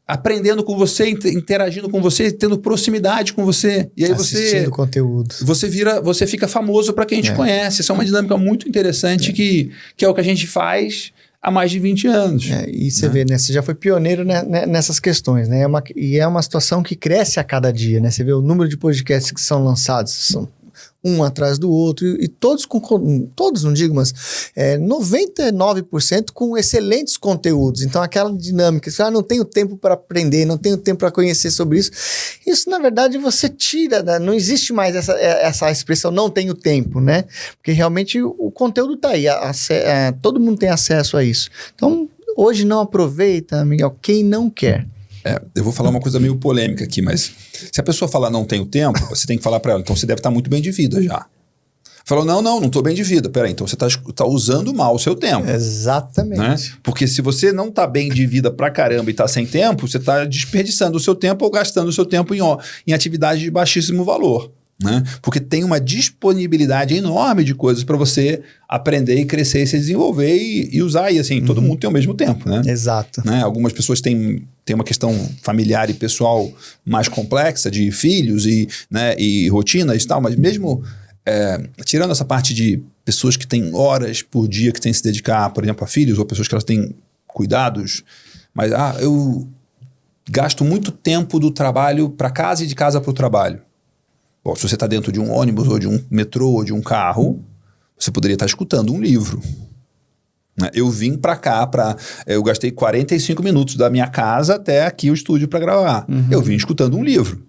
aprendendo com você, interagindo com você, tendo proximidade com você. E aí assistindo conteúdo. Você fica famoso para quem te conhece. Essa é uma dinâmica muito interessante que é o que a gente faz há mais de 20 anos. E você vê, né? Você já foi pioneiro nessas questões, né? É uma situação que cresce a cada dia, né? Você vê o número de podcasts que são lançados, são um atrás do outro, e todos todos não digo, mas 99% com excelentes conteúdos. Então, aquela dinâmica, não tenho tempo para aprender, não tenho tempo para conhecer sobre isso. Isso, na verdade, você tira, né? Não existe mais essa expressão, não tenho tempo, né? Porque realmente o conteúdo está aí, todo mundo tem acesso a isso. Então, hoje não aproveita, Miguel, quem não quer. Eu vou falar uma coisa meio polêmica aqui, mas se a pessoa falar não tenho tempo, você tem que falar para ela, então você deve estar muito bem de vida já. Falou, não estou bem de vida. Peraí, então você está usando mal o seu tempo. Exatamente. Né? Porque se você não está bem de vida pra caramba e está sem tempo, você está desperdiçando o seu tempo ou gastando o seu tempo em atividade de baixíssimo valor. Né? Porque tem uma disponibilidade enorme de coisas para você aprender e crescer e se desenvolver e usar. E assim, todo mundo tem o mesmo tempo, né? Exato. Né? Algumas pessoas têm uma questão familiar e pessoal mais complexa de filhos e rotinas e tal, mas mesmo tirando essa parte de pessoas que têm horas por dia que têm que se dedicar, por exemplo, a filhos, ou pessoas que elas têm cuidados, mas eu gasto muito tempo do trabalho para casa e de casa para o trabalho. Bom, se você está dentro de um ônibus, ou de um metrô, ou de um carro, você poderia estar escutando um livro. Eu vim para cá, eu gastei 45 minutos da minha casa até aqui o estúdio para gravar. Eu vim escutando um livro.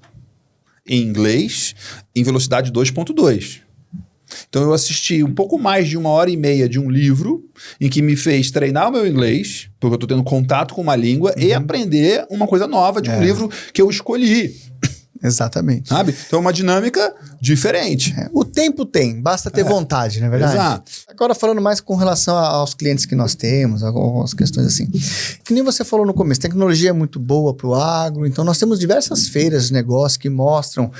Em inglês, em velocidade 2.2. Então eu assisti um pouco mais de 1h30 de um livro em que me fez treinar o meu inglês, porque eu estou tendo contato com uma língua, e aprender uma coisa nova de um livro que eu escolhi. Exatamente. Sabe? Então é uma dinâmica diferente. O tempo tem, basta ter vontade, não é verdade? Exato. Agora falando mais com relação aos clientes que nós temos, algumas questões assim. Que nem você falou no começo, tecnologia é muito boa para o agro, então nós temos diversas feiras de negócio que mostram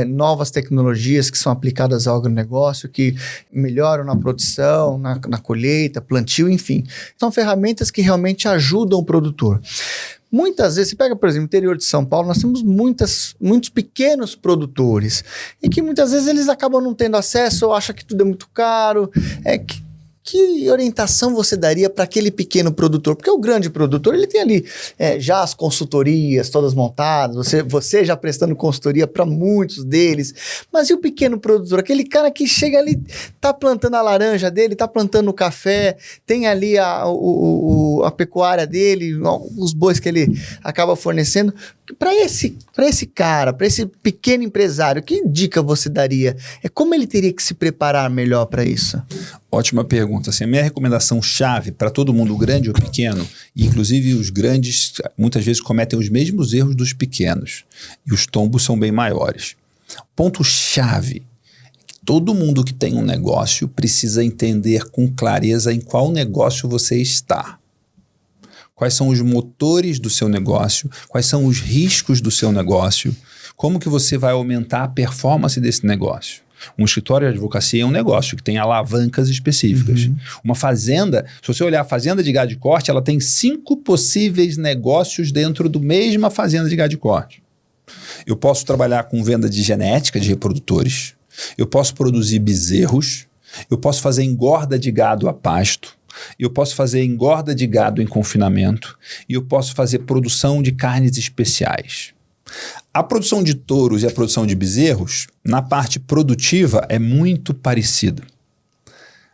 novas tecnologias que são aplicadas ao agronegócio, que melhoram na produção, na colheita, plantio, enfim. São ferramentas que realmente ajudam o produtor. Muitas vezes, você pega, por exemplo, o interior de São Paulo, nós temos muitos pequenos produtores e que muitas vezes eles acabam não tendo acesso ou acham que tudo é muito caro. Que orientação você daria para aquele pequeno produtor? Porque o grande produtor, ele tem ali já as consultorias todas montadas, você já prestando consultoria para muitos deles. Mas e o pequeno produtor? Aquele cara que chega ali, tá plantando a laranja dele, tá plantando o café, tem ali a pecuária dele, os bois que ele acaba fornecendo. Para esse cara, para esse pequeno empresário, que dica você daria? Como ele teria que se preparar melhor para isso? Ótima pergunta. Assim, a minha recomendação chave para todo mundo, grande ou pequeno, e inclusive os grandes muitas vezes cometem os mesmos erros dos pequenos, e os tombos são bem maiores. Ponto chave: todo mundo que tem um negócio precisa entender com clareza em qual negócio você está. Quais são os motores do seu negócio, quais são os riscos do seu negócio, como que você vai aumentar a performance desse negócio. Um escritório de advocacia é um negócio que tem alavancas específicas. Uma fazenda, se você olhar a fazenda de gado de corte, ela tem 5 possíveis negócios dentro da mesma fazenda de gado de corte. Eu posso trabalhar com venda de genética de reprodutores, eu posso produzir bezerros, eu posso fazer engorda de gado a pasto, eu posso fazer engorda de gado em confinamento e eu posso fazer produção de carnes especiais. A produção de touros e a produção de bezerros, na parte produtiva, é muito parecida.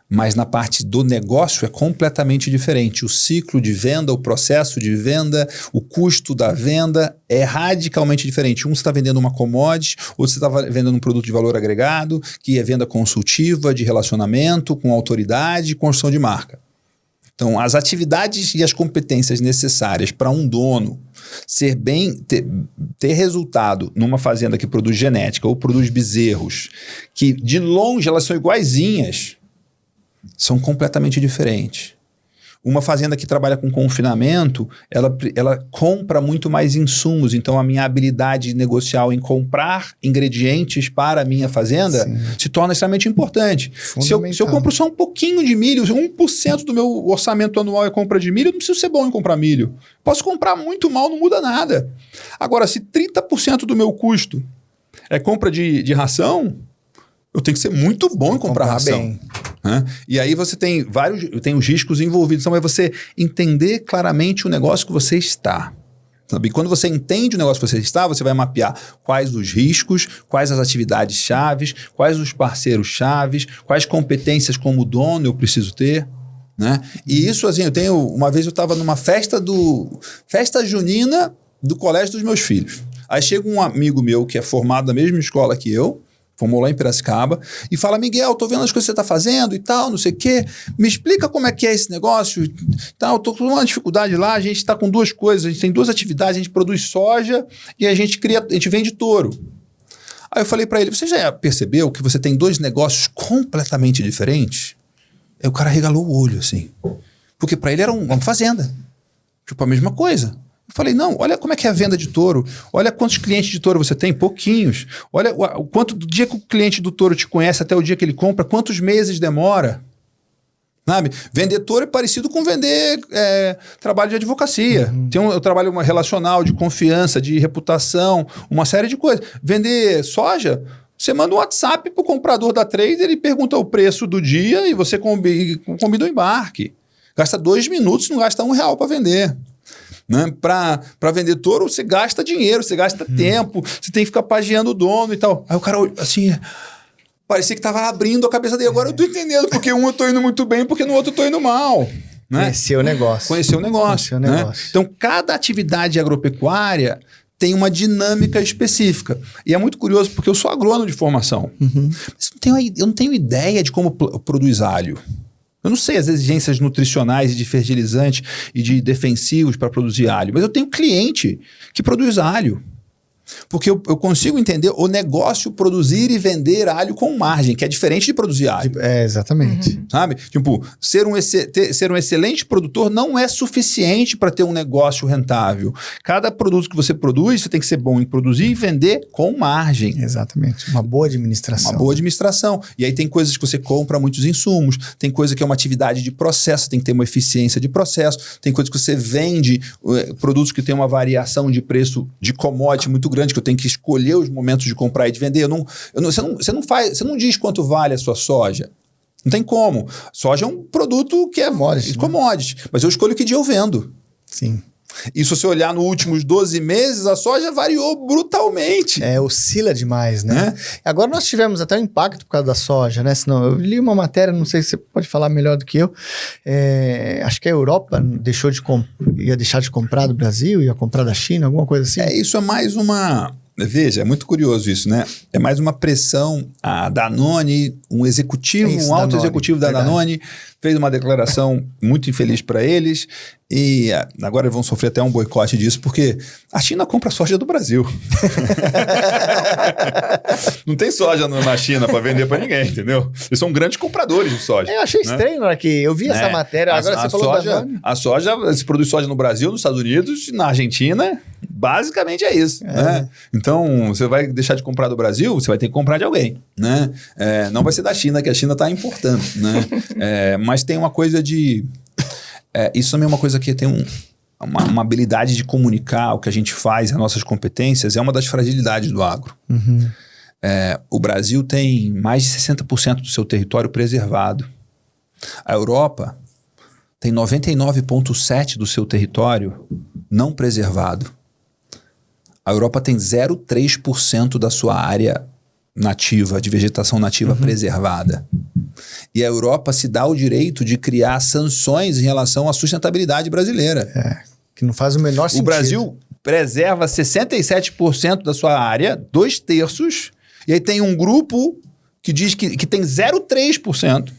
Mas na parte do negócio é completamente diferente. O ciclo de venda, o processo de venda, o custo da venda é radicalmente diferente. Um você está vendendo uma commodity, outro você está vendendo um produto de valor agregado, que é venda consultiva, de relacionamento, com autoridade e construção de marca. Então, as atividades e as competências necessárias para um dono ter resultado numa fazenda que produz genética ou produz bezerros, que de longe elas são iguaizinhas, são completamente diferentes. Uma fazenda que trabalha com confinamento, ela compra muito mais insumos. Então, a minha habilidade negocial em comprar ingredientes para a minha fazenda se torna extremamente importante. Se eu compro só um pouquinho de milho, 1% do meu orçamento anual é compra de milho, eu não preciso ser bom em comprar milho. Posso comprar muito mal, não muda nada. Agora, se 30% do meu custo é compra de ração, eu tenho que ser muito bom em comprar ração. Bem. E aí você tem os riscos envolvidos. Então é você entender claramente o negócio que você está. Sabe? E quando você entende o negócio que você está, você vai mapear quais os riscos, quais as atividades chaves, quais os parceiros chaves, quais competências como dono eu preciso ter. Né? E isso, assim, uma vez eu estava numa festa junina do colégio dos meus filhos. Aí chega um amigo meu que é formado na mesma escola que eu, fomos lá em Piracicaba, e fala: Miguel, tô vendo as coisas que você tá fazendo e tal, não sei o quê, me explica como é que é esse negócio e tal, tô com uma dificuldade lá, a gente tá com 2 coisas, a gente tem 2 atividades, a gente produz soja e a gente vende touro. Aí eu falei para ele: você já percebeu que você tem 2 negócios completamente diferentes? Aí o cara regalou o olho, assim, porque para ele era uma fazenda, tipo a mesma coisa. Eu falei: não, olha como é que é a venda de touro, olha quantos clientes de touro você tem, pouquinhos, olha o quanto do dia que o cliente do touro te conhece até o dia que ele compra, quantos meses demora, sabe? Vender touro é parecido com vender trabalho de advocacia. Eu trabalho relacional, de confiança, de reputação, uma série de coisas. Vender soja, Você manda um WhatsApp pro comprador da trader, ele pergunta o preço do dia e você combina o embarque. Gasta 2 minutos, não gasta R$1 para vender. Né? Para vender touro, você gasta dinheiro, você gasta tempo, você tem que ficar pageando o dono e tal. Aí o cara, assim, parecia que tava abrindo a cabeça dele. Agora eu tô entendendo porque um eu tô indo muito bem, porque no outro eu tô indo mal. Né? Conhecer o negócio. Conhecer o negócio. Né? Então, cada atividade agropecuária tem uma dinâmica específica. E é muito curioso, porque eu sou agrônomo de formação. Mas eu não tenho ideia de como produz alho. Eu não sei as exigências nutricionais e de fertilizante e de defensivos para produzir alho, mas eu tenho cliente que produz alho. Porque eu consigo entender o negócio produzir e vender alho com margem, que é diferente de produzir alho. Exatamente. Sabe? Tipo, ser um excelente produtor não é suficiente para ter um negócio rentável. Cada produto que você produz, você tem que ser bom em produzir e vender com margem. Exatamente. Uma boa administração. Uma boa administração. E aí tem coisas que você compra muitos insumos, tem coisa que é uma atividade de processo, tem que ter uma eficiência de processo, tem coisa que você vende, produtos que tem uma variação de preço de commodity muito grande, que eu tenho que escolher os momentos de comprar e de vender. Você não diz quanto vale a sua soja. Não tem como. Soja é um produto que é commodity, mas eu escolho que dia eu vendo. Sim. E se você olhar nos últimos 12 meses, a soja variou brutalmente. Oscila demais, né? Agora nós tivemos até um impacto por causa da soja, né? Senão, eu li uma matéria, não sei se você pode falar melhor do que eu. Acho que a Europa ia deixar de comprar do Brasil, ia comprar da China, alguma coisa assim. Isso é mais uma... Veja, é muito curioso isso, né? É mais uma pressão. A Danone, um alto executivo da Danone, fez uma declaração muito infeliz para eles e agora vão sofrer até um boicote disso, porque a China compra soja do Brasil. Não tem soja na China para vender para ninguém, entendeu? Eles são grandes compradores de soja. Eu achei estranho na hora que eu vi essa matéria. Agora você falou Danone. A soja, se produz soja no Brasil, nos Estados Unidos, na Argentina, basicamente é isso. Né? Então, você vai deixar de comprar do Brasil, você vai ter que comprar de alguém. Né? Não vai ser da China, que a China está importando. Né? Mas tem uma coisa de... isso também é uma coisa que tem uma habilidade de comunicar o que a gente faz, as nossas competências, é uma das fragilidades do agro. O Brasil tem mais de 60% do seu território preservado. A Europa tem 99,7% do seu território não preservado. A Europa tem 0,3% da sua área nativa, de vegetação nativa preservada. E a Europa se dá o direito de criar sanções em relação à sustentabilidade brasileira. Que não faz o menor sentido. O Brasil preserva 67% da sua área, 2/3, e aí tem um grupo que diz que tem 0,3%.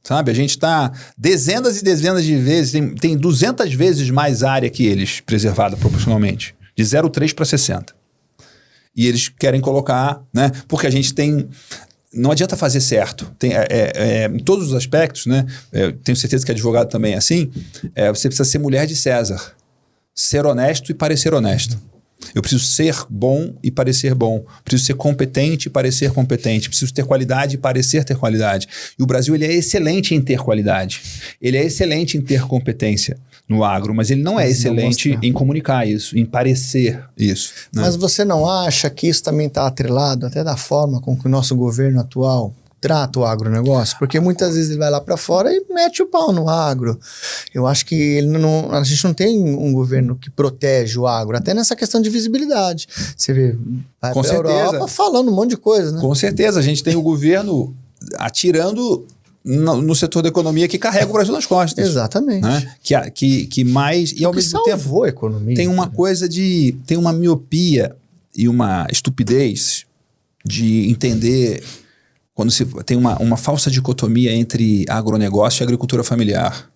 Sabe? A gente está dezenas e dezenas de vezes, tem 200 vezes mais área que eles preservada proporcionalmente. De 0,3 para 60. E eles querem colocar, né? Porque a gente tem... Não adianta fazer certo. Em todos os aspectos, né? Tenho certeza que advogado também é assim. Você precisa ser mulher de César. Ser honesto e parecer honesto. Eu preciso ser bom e parecer bom. Preciso ser competente e parecer competente. Preciso ter qualidade e parecer ter qualidade. E o Brasil ele é excelente em ter qualidade. Ele é excelente em ter competência no agro, mas ele não é excelente em comunicar isso, em parecer isso. Né? Mas você não acha que isso também está atrelado até da forma com que o nosso governo atual trata o agronegócio? Porque muitas vezes ele vai lá para fora e mete o pau no agro. Eu acho que a gente não tem um governo que protege o agro, até nessa questão de visibilidade. Você vê, vai para a Europa falando um monte de coisa, né? Com certeza, a gente tem o governo atirando no setor da economia que carrega o Brasil nas costas. Exatamente. Né? Que mais... E ao mesmo tempo a economia. Tem uma coisa de... Tem uma miopia e uma estupidez de entender... Quando se tem uma falsa dicotomia entre agronegócio e agricultura familiar.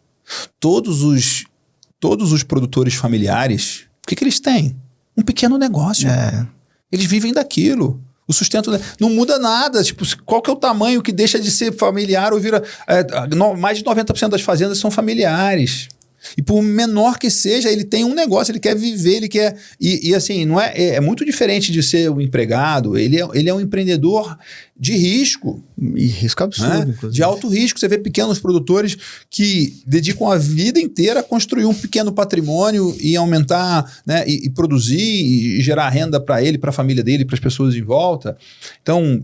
Todos os produtores familiares, o que eles têm? Um pequeno negócio. Eles vivem daquilo. O sustento não muda nada. Tipo, qual que é o tamanho que deixa de ser familiar ou vira... mais de 90% das fazendas são familiares. E por menor que seja, ele tem um negócio, ele quer viver, ele quer... E assim, não é muito diferente de ser um empregado. Ele é um empreendedor de risco. E risco absurdo, inclusive. De alto risco. Você vê pequenos produtores que dedicam a vida inteira a construir um pequeno patrimônio e aumentar, né, e produzir e gerar renda para ele, para a família dele, para as pessoas em volta. Então,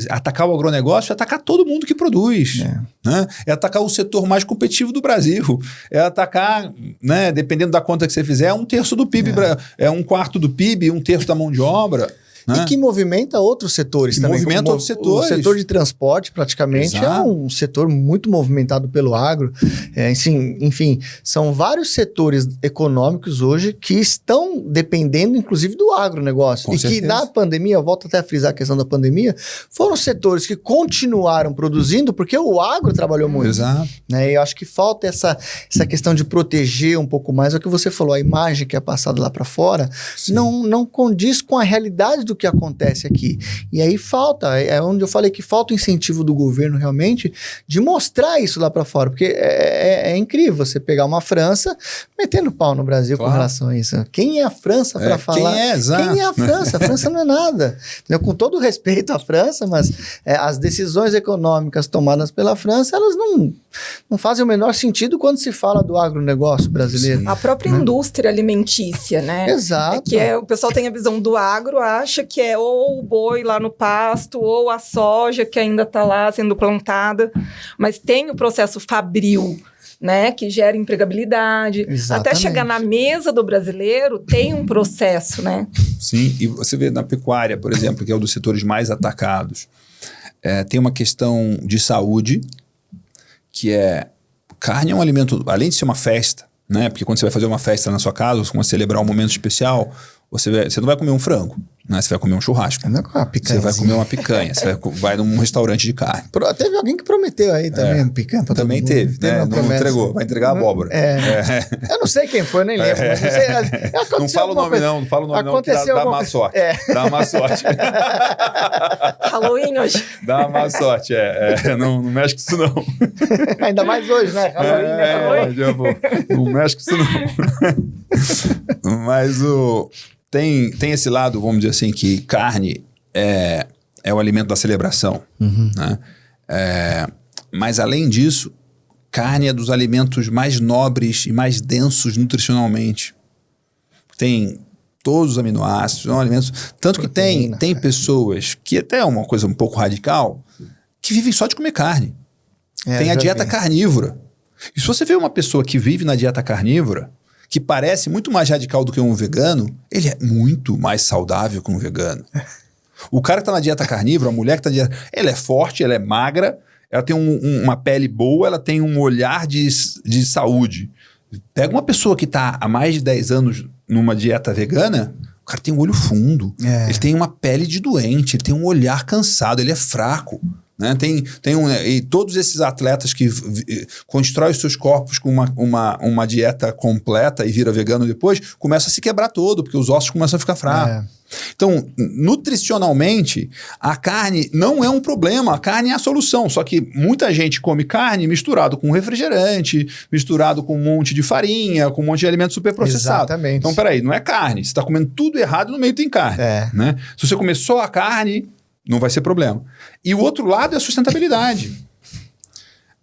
atacar o agronegócio é atacar todo mundo que produz. Né? É atacar o setor mais competitivo do Brasil. É atacar, né, dependendo da conta que você fizer, 1/3 do PIB, é 1/4 do PIB, 1/3 da mão de obra. Né? E que movimenta outros setores também. Movimenta outros setores. O setor de transporte, praticamente, é um setor muito movimentado pelo agro. Enfim, são vários setores econômicos hoje que estão dependendo, inclusive, do agronegócio. Com certeza. Que na pandemia, eu volto até a frisar a questão da pandemia, foram setores que continuaram produzindo porque o agro trabalhou muito. Exato. Né? E eu acho que falta essa questão de proteger um pouco mais. É o que você falou, a imagem que é passada lá para fora não condiz com a realidade do que acontece aqui. E aí falta, é onde eu falei que falta o incentivo do governo realmente de mostrar isso lá para fora, porque é incrível você pegar uma França metendo pau no Brasil com relação a isso. Quem é a França para falar? Quem é a França? A França não é nada. Com todo respeito à França, mas as decisões econômicas tomadas pela França, elas não fazem o menor sentido quando se fala do agronegócio brasileiro. A própria indústria alimentícia, né? Exato. O pessoal tem a visão do agro, acha que é ou o boi lá no pasto, ou a soja que ainda está lá sendo plantada, mas tem o processo fabril, né, que gera empregabilidade. Exatamente. Até chegar na mesa do brasileiro, tem um processo, né? Sim, e você vê na pecuária, por exemplo, que é um dos setores mais atacados, tem uma questão de saúde, que carne é um alimento, além de ser uma festa, né, porque quando você vai fazer uma festa na sua casa, ou celebrar um momento especial, você não vai comer um frango, né? Você vai comer um churrasco. Você vai comer uma picanha. Você vai num restaurante de carne. Teve alguém que prometeu aí também picanha. Também teve, né? Não entregou. Vai entregar a abóbora. Eu não sei quem foi, nem lembro. Não fala o nome não. Não fala o nome não, que dá má sorte. Dá má sorte. Halloween hoje. Dá má sorte, Não mexe com isso não. Ainda mais hoje, né? Halloween, já vou. Não mexe com isso não. Mas tem esse lado, vamos dizer assim, que carne é o alimento da celebração. Né? Mas, além disso, carne é dos alimentos mais nobres e mais densos nutricionalmente. Tem todos os aminoácidos, são alimentos... Tanto que tem pessoas, que até é uma coisa um pouco radical, que vivem só de comer carne. Tem a dieta carnívora. E se você vê uma pessoa que vive na dieta carnívora, que parece muito mais radical do que um vegano, ele é muito mais saudável que um vegano. O cara que está na dieta carnívora, a mulher que está na dieta... Ela é forte, ela é magra, ela tem uma pele boa, ela tem um olhar de saúde. Pega uma pessoa que está há mais de 10 anos numa dieta vegana, o cara tem um olho fundo, ele tem uma pele de doente, ele tem um olhar cansado, ele é fraco. Né? E todos esses atletas que constroem os seus corpos com uma dieta completa e vira vegano depois, começa a se quebrar todo, porque os ossos começam a ficar fracos. Então, nutricionalmente, a carne não é um problema, a carne é a solução. Só que muita gente come carne misturado com refrigerante, misturado com um monte de farinha, com um monte de alimento superprocessado. Exatamente. Então, peraí, não é carne. Você está comendo tudo errado, no meio tem carne. Né? Se você comer só a carne, não vai ser problema. E o outro lado é a sustentabilidade.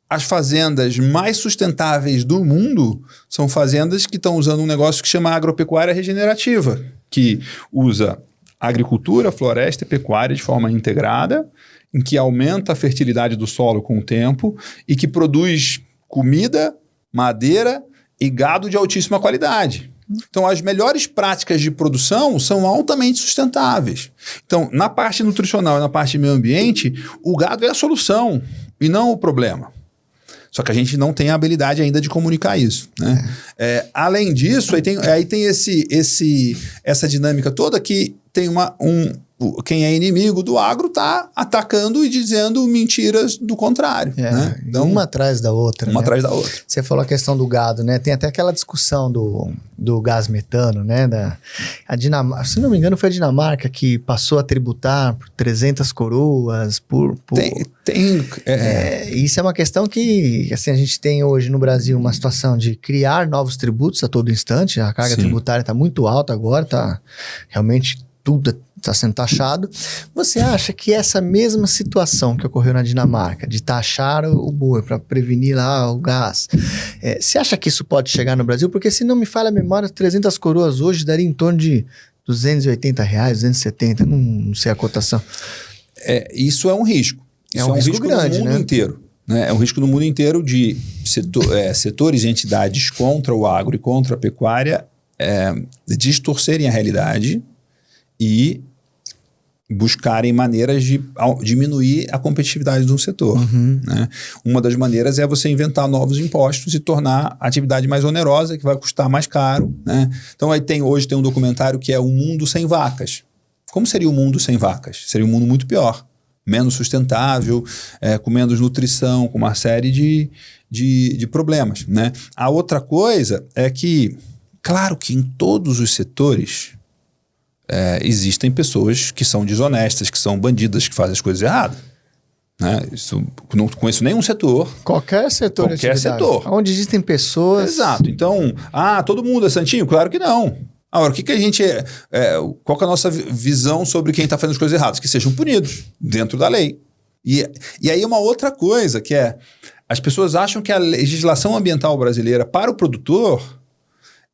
As fazendas mais sustentáveis do mundo são fazendas que estão usando um negócio que chama agropecuária regenerativa, que usa agricultura, floresta e pecuária de forma integrada, em que aumenta a fertilidade do solo com o tempo e que produz comida, madeira e gado de altíssima qualidade. Então, as melhores práticas de produção são altamente sustentáveis. Então, na parte nutricional e na parte de meio ambiente, o gado é a solução e não o problema. Só que a gente não tem a habilidade ainda de comunicar isso. Né? Além disso, aí tem essa dinâmica toda que tem quem é inimigo do agro está atacando e dizendo mentiras do contrário. Né? Então, uma atrás da outra. Uma atrás da outra. Você falou a questão do gado, né? Tem até aquela discussão do gás metano, né? A Dinamarca, se não me engano, foi a Dinamarca que passou a tributar por 300 coroas por... Isso é uma questão que assim, a gente tem hoje no Brasil uma situação de criar novos tributos a todo instante. A carga tributária está muito alta agora, está realmente tudo está sendo taxado. Você acha que essa mesma situação que ocorreu na Dinamarca, de taxar o boi para prevenir lá o gás, você acha que isso pode chegar no Brasil? Porque se não me falha a memória, 300 coroas hoje daria em torno de R$280, 270, não sei a cotação. Isso é um risco. É um risco grande, no mundo inteiro. Né? É um risco no mundo inteiro de setores e entidades contra o agro e contra a pecuária distorcerem a realidade e buscarem maneiras de diminuir a competitividade de um setor. Né? Uma das maneiras é você inventar novos impostos e tornar a atividade mais onerosa, que vai custar mais caro. Né? Então, hoje tem um documentário que é O Mundo Sem Vacas. Como seria o mundo sem vacas? Seria um mundo muito pior, menos sustentável, com menos nutrição, com uma série de problemas. Né? A outra coisa é que, claro que em todos os setores existem pessoas que são desonestas, que são bandidas, que fazem as coisas erradas. Né? Isso, não conheço nenhum setor. Qualquer setor. Qualquer setor. Onde existem pessoas... Exato. Então, todo mundo é santinho? Claro que não. Agora, o que a gente qual que é a nossa visão sobre quem está fazendo as coisas erradas? Que sejam punidos dentro da lei. E aí uma outra coisa que as pessoas acham que a legislação ambiental brasileira para o produtor,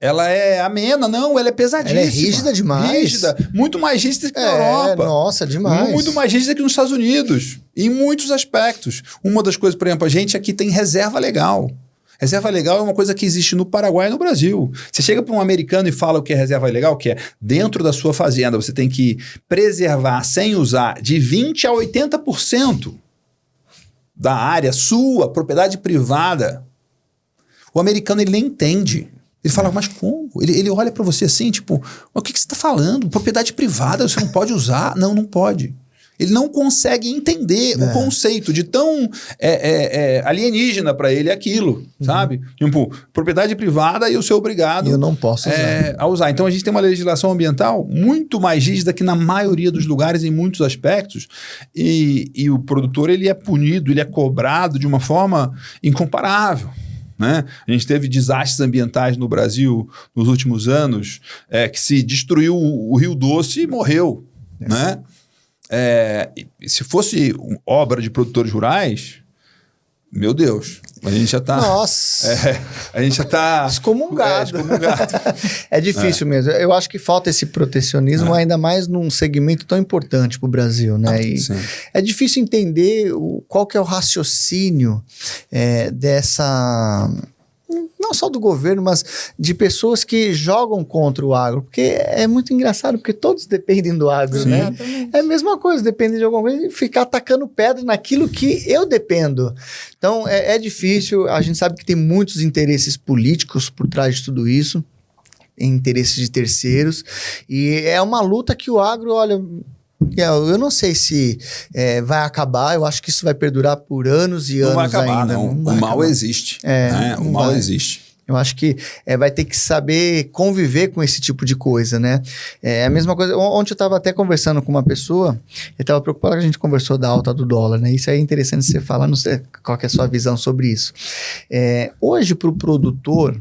ela é amena. Não, ela é pesadíssima. Ela é rígida demais. Rígida, muito mais rígida que na Europa. Nossa, demais. Muito mais rígida que nos Estados Unidos, em muitos aspectos. Uma das coisas, por exemplo, a gente aqui tem reserva legal. Reserva legal é uma coisa que existe no Paraguai e no Brasil. Você chega para um americano e fala o que é reserva legal, que é dentro da sua fazenda você tem que preservar sem usar de 20% a 80% da área sua, propriedade privada. O americano ele nem entende. Ele fala, mas como? Ele olha para você assim, tipo, o que você está falando? Propriedade privada, você não pode usar? Não pode. Ele não consegue entender o conceito de tão alienígena para ele aquilo, sabe? Tipo, propriedade privada e eu sou obrigado eu não posso a usar. Então a gente tem uma legislação ambiental muito mais rígida que na maioria dos lugares em muitos aspectos e o produtor ele é punido, ele é cobrado de uma forma incomparável. Né? A gente teve desastres ambientais no Brasil nos últimos anos que se destruiu o Rio Doce e morreu, né? Se fosse obra de produtores rurais, meu Deus, a gente já está... Nossa! A gente já está... Excomungado. É difícil mesmo. Eu acho que falta esse protecionismo, ainda mais num segmento tão importante para o Brasil, né? E é difícil entender qual que é o raciocínio dessa... Não só do governo, mas de pessoas que jogam contra o agro. Porque é muito engraçado, porque todos dependem do agro, né? É a mesma coisa, dependem de alguma coisa e ficar atacando pedra naquilo que eu dependo. Então, é difícil. A gente sabe que tem muitos interesses políticos por trás de tudo isso, interesses de terceiros. E é uma luta que o agro, olha... Eu não sei se vai acabar, eu acho que isso vai perdurar por anos e anos ainda. Não vai acabar, não. O mal existe. O mal existe. Eu acho que vai ter que saber conviver com esse tipo de coisa, né? É a mesma coisa. Ontem eu estava até conversando com uma pessoa, ele estava preocupado que a gente conversou da alta do dólar, né? Isso é interessante você falar, não sei qual que é a sua visão sobre isso. Hoje, para o produtor,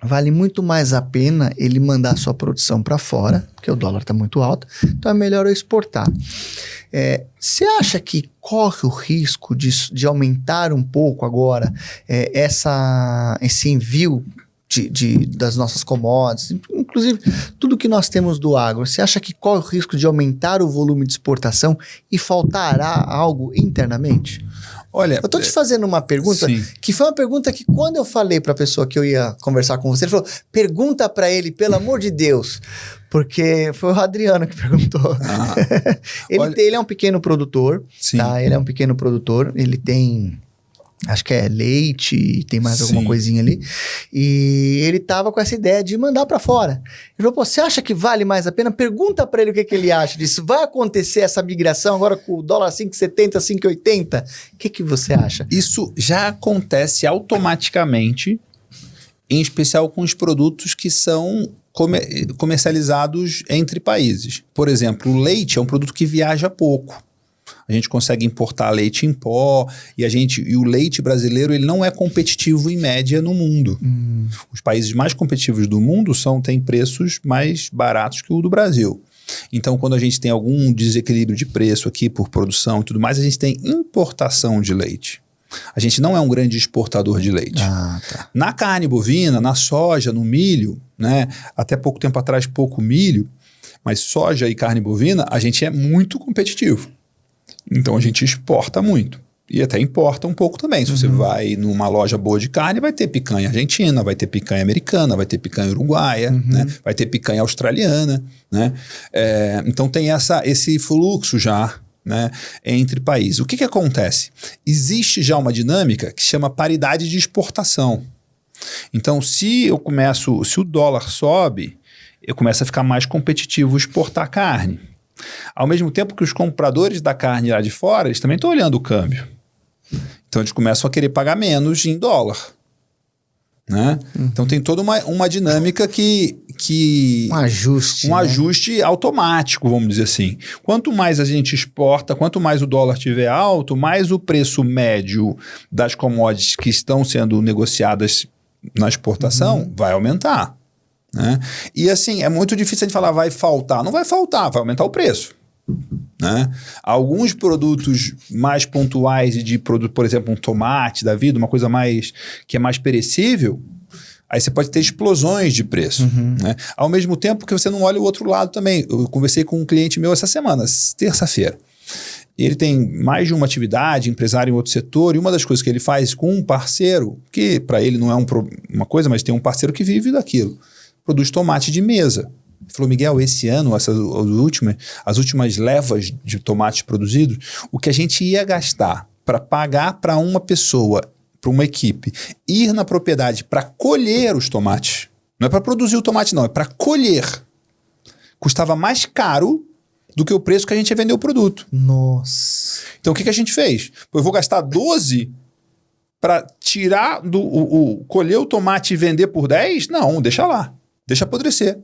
vale muito mais a pena ele mandar sua produção para fora, porque o dólar está muito alto, então é melhor eu exportar. Você acha que corre o risco de aumentar um pouco agora esse envio das nossas commodities, inclusive tudo que nós temos do agro? Você acha que corre o risco de aumentar o volume de exportação e faltará algo internamente? Olha, eu tô te fazendo uma pergunta que foi uma pergunta que quando eu falei para a pessoa que eu ia conversar com você, ele falou, pergunta para ele, pelo amor de Deus, porque foi o Adriano que perguntou. Ele é um pequeno produtor, tá? Ele é um pequeno produtor, ele tem... Acho que é leite, tem mais alguma coisinha ali. E ele tava com essa ideia de mandar para fora. Ele falou, você acha que vale mais a pena? Pergunta para ele o que ele acha disso. Vai acontecer essa migração agora com o dólar 5,70, 5,80? O que você acha? Isso já acontece automaticamente, em especial com os produtos que são comercializados entre países. Por exemplo, o leite é um produto que viaja pouco. A gente consegue importar leite em pó e o leite brasileiro ele não é competitivo em média no mundo. Os países mais competitivos do mundo têm preços mais baratos que o do Brasil. Então, quando a gente tem algum desequilíbrio de preço aqui por produção e tudo mais, a gente tem importação de leite. A gente não é um grande exportador de leite. Tá. Na carne bovina, na soja, no milho, né? Até pouco tempo atrás, pouco milho, mas soja e carne bovina, a gente é muito competitivo. Então, a gente exporta muito. E até importa um pouco também. Se você vai numa loja boa de carne, vai ter picanha argentina, vai ter picanha americana, vai ter picanha uruguaia, né? Vai ter picanha australiana, né? Então tem esse fluxo já, né, entre países. O que acontece? Existe já uma dinâmica que chama paridade de exportação. Então, se o dólar sobe, eu começo a ficar mais competitivo exportar carne. Ao mesmo tempo que os compradores da carne lá de fora, eles também estão olhando o câmbio. Então, eles começam a querer pagar menos em dólar. Né? Então, tem toda uma dinâmica que um ajuste. Um ajuste automático, vamos dizer assim. Quanto mais a gente exporta, quanto mais o dólar estiver alto, mais o preço médio das commodities que estão sendo negociadas na exportação vai aumentar. Né? E assim, é muito difícil a gente falar vai faltar. Não vai faltar, vai aumentar o preço. Né? Alguns produtos mais pontuais por exemplo, um tomate da vida, uma coisa que é mais perecível, aí você pode ter explosões de preço. Né? Ao mesmo tempo que você não olha o outro lado também. Eu conversei com um cliente meu essa semana, terça-feira. Ele tem mais de uma atividade, empresário em outro setor, e uma das coisas que ele faz com um parceiro, que para ele não é uma coisa, mas tem um parceiro que vive daquilo, produz tomate de mesa. Ele falou, Miguel, esse ano, as últimas levas de tomates produzidos, o que a gente ia gastar para pagar para uma pessoa, para uma equipe, ir na propriedade para colher os tomates, não é para produzir o tomate não, é para colher, custava mais caro do que o preço que a gente ia vender o produto. Nossa. Então, o que a gente fez? Eu vou gastar 12 para tirar, colher o tomate e vender por 10? Não, deixa lá, deixa apodrecer.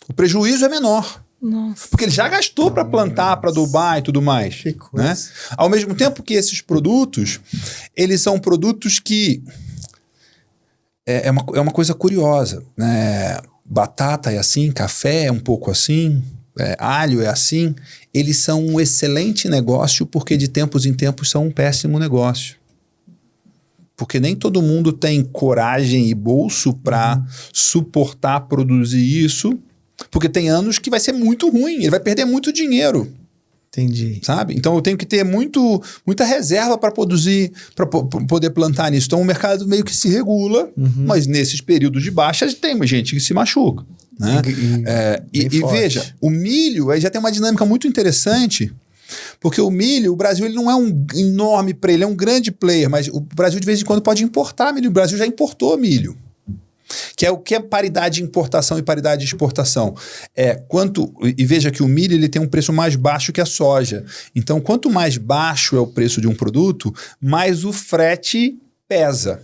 O prejuízo é menor. Nossa. Porque ele já gastou para plantar, para adubar e tudo mais. Que coisa. Né? Ao mesmo tempo que esses produtos, eles são produtos que... É uma coisa curiosa. Né? Batata é assim, café é um pouco assim, alho é assim. Eles são um excelente negócio porque de tempos em tempos são um péssimo negócio. Porque nem todo mundo tem coragem e bolso para suportar produzir isso. Porque tem anos que vai ser muito ruim, ele vai perder muito dinheiro. Entendi. Sabe? Então eu tenho que ter muita reserva para produzir, para poder plantar nisso. Então o mercado meio que se regula, mas nesses períodos de baixa tem gente que se machuca. Né? E veja, o milho aí já tem uma dinâmica muito interessante, porque o milho, o Brasil ele não é um enorme player, ele é um grande player, mas o Brasil de vez em quando pode importar milho. O Brasil já importou milho. Que é o que é paridade de importação e paridade de exportação. E veja que o milho ele tem um preço mais baixo que a soja. Então, quanto mais baixo é o preço de um produto, mais o frete pesa.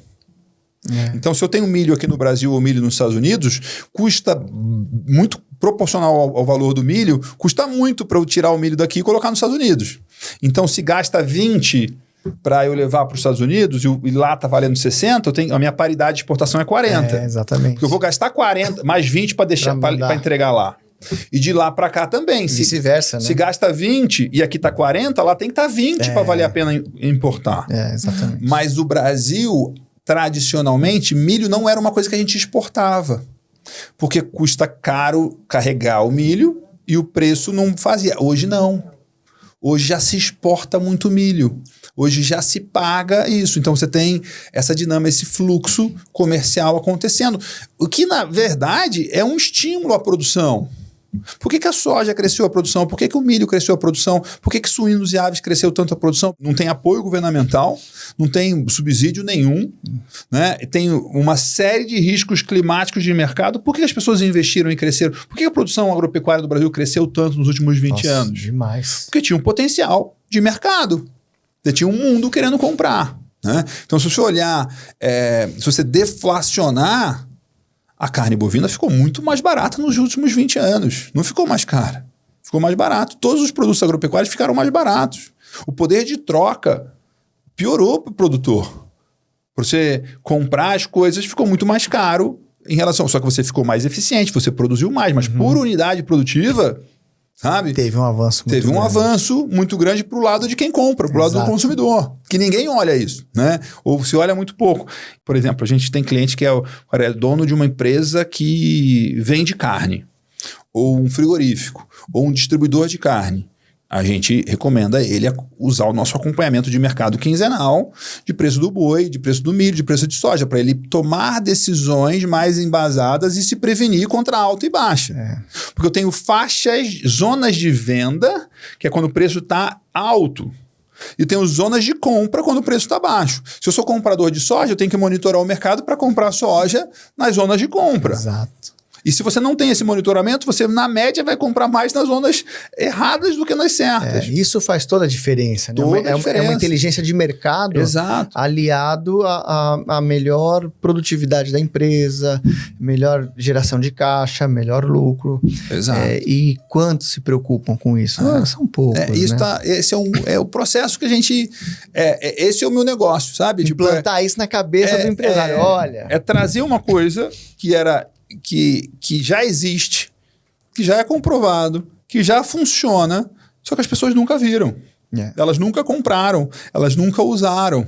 Então, se eu tenho milho aqui no Brasil ou milho nos Estados Unidos, custa muito proporcional ao valor do milho, custa muito para eu tirar o milho daqui e colocar nos Estados Unidos. Então, se gasta 20 para eu levar para os Estados Unidos e lá está valendo 60, a minha paridade de exportação é 40. Exatamente. Porque eu vou gastar 40, mais 20 para deixar para entregar lá. E de lá para cá também. Vice-versa, né? Se gasta 20 e aqui está 40, lá tem que estar 20 para valer a pena importar. Exatamente. Mas o Brasil, tradicionalmente, milho não era uma coisa que a gente exportava. Porque custa caro carregar o milho e o preço não fazia. Hoje não. Hoje já se exporta muito milho. Hoje já se paga isso. Então você tem essa dinâmica, esse fluxo comercial acontecendo. O que, na verdade, é um estímulo à produção. Por que a soja cresceu a produção? Por que o milho cresceu a produção? Por que suínos e aves cresceu tanto a produção? Não tem apoio governamental, não tem subsídio nenhum, né? Tem uma série de riscos climáticos de mercado. Por que as pessoas investiram e cresceram? Por que a produção agropecuária do Brasil cresceu tanto nos últimos 20 anos? Demais. Porque tinha um potencial de mercado. Você tinha um mundo querendo comprar. Né? Então, se você olhar, se você deflacionar, a carne bovina ficou muito mais barata nos últimos 20 anos. Não ficou mais cara. Ficou mais barato. Todos os produtos agropecuários ficaram mais baratos. O poder de troca piorou para o produtor. Para você comprar as coisas ficou muito mais caro em relação... Só que você ficou mais eficiente, você produziu mais, mas por unidade produtiva... sabe? Teve um avanço muito Teve um grande. avanço muito grande para o lado de quem compra, para o lado do consumidor, que ninguém olha isso, né? Ou se olha muito pouco. Por exemplo, a gente tem cliente que é dono de uma empresa que vende carne, ou um frigorífico, ou um distribuidor de carne. A gente recomenda a ele usar o nosso acompanhamento de mercado quinzenal, de preço do boi, de preço do milho, de preço de soja, para ele tomar decisões mais embasadas e se prevenir contra alta e baixa. Porque eu tenho faixas, zonas de venda, que é quando o preço está alto. E tenho zonas de compra quando o preço está baixo. Se eu sou comprador de soja, eu tenho que monitorar o mercado para comprar soja nas zonas de compra. Exato. E se você não tem esse monitoramento, você, na média, vai comprar mais nas zonas erradas do que nas certas. Isso faz toda a diferença. Né? Toda a diferença. É uma inteligência de mercado aliado à melhor produtividade da empresa, melhor geração de caixa, melhor lucro. Exato. E quantos se preocupam com isso? São poucos. Isso né? Esse é o processo que a gente... esse é o meu negócio, sabe? Implantar isso na cabeça do empresário. Olha. É trazer uma coisa que já existe, que já é comprovado, que já funciona, só que as pessoas nunca viram. Elas nunca compraram, elas nunca usaram.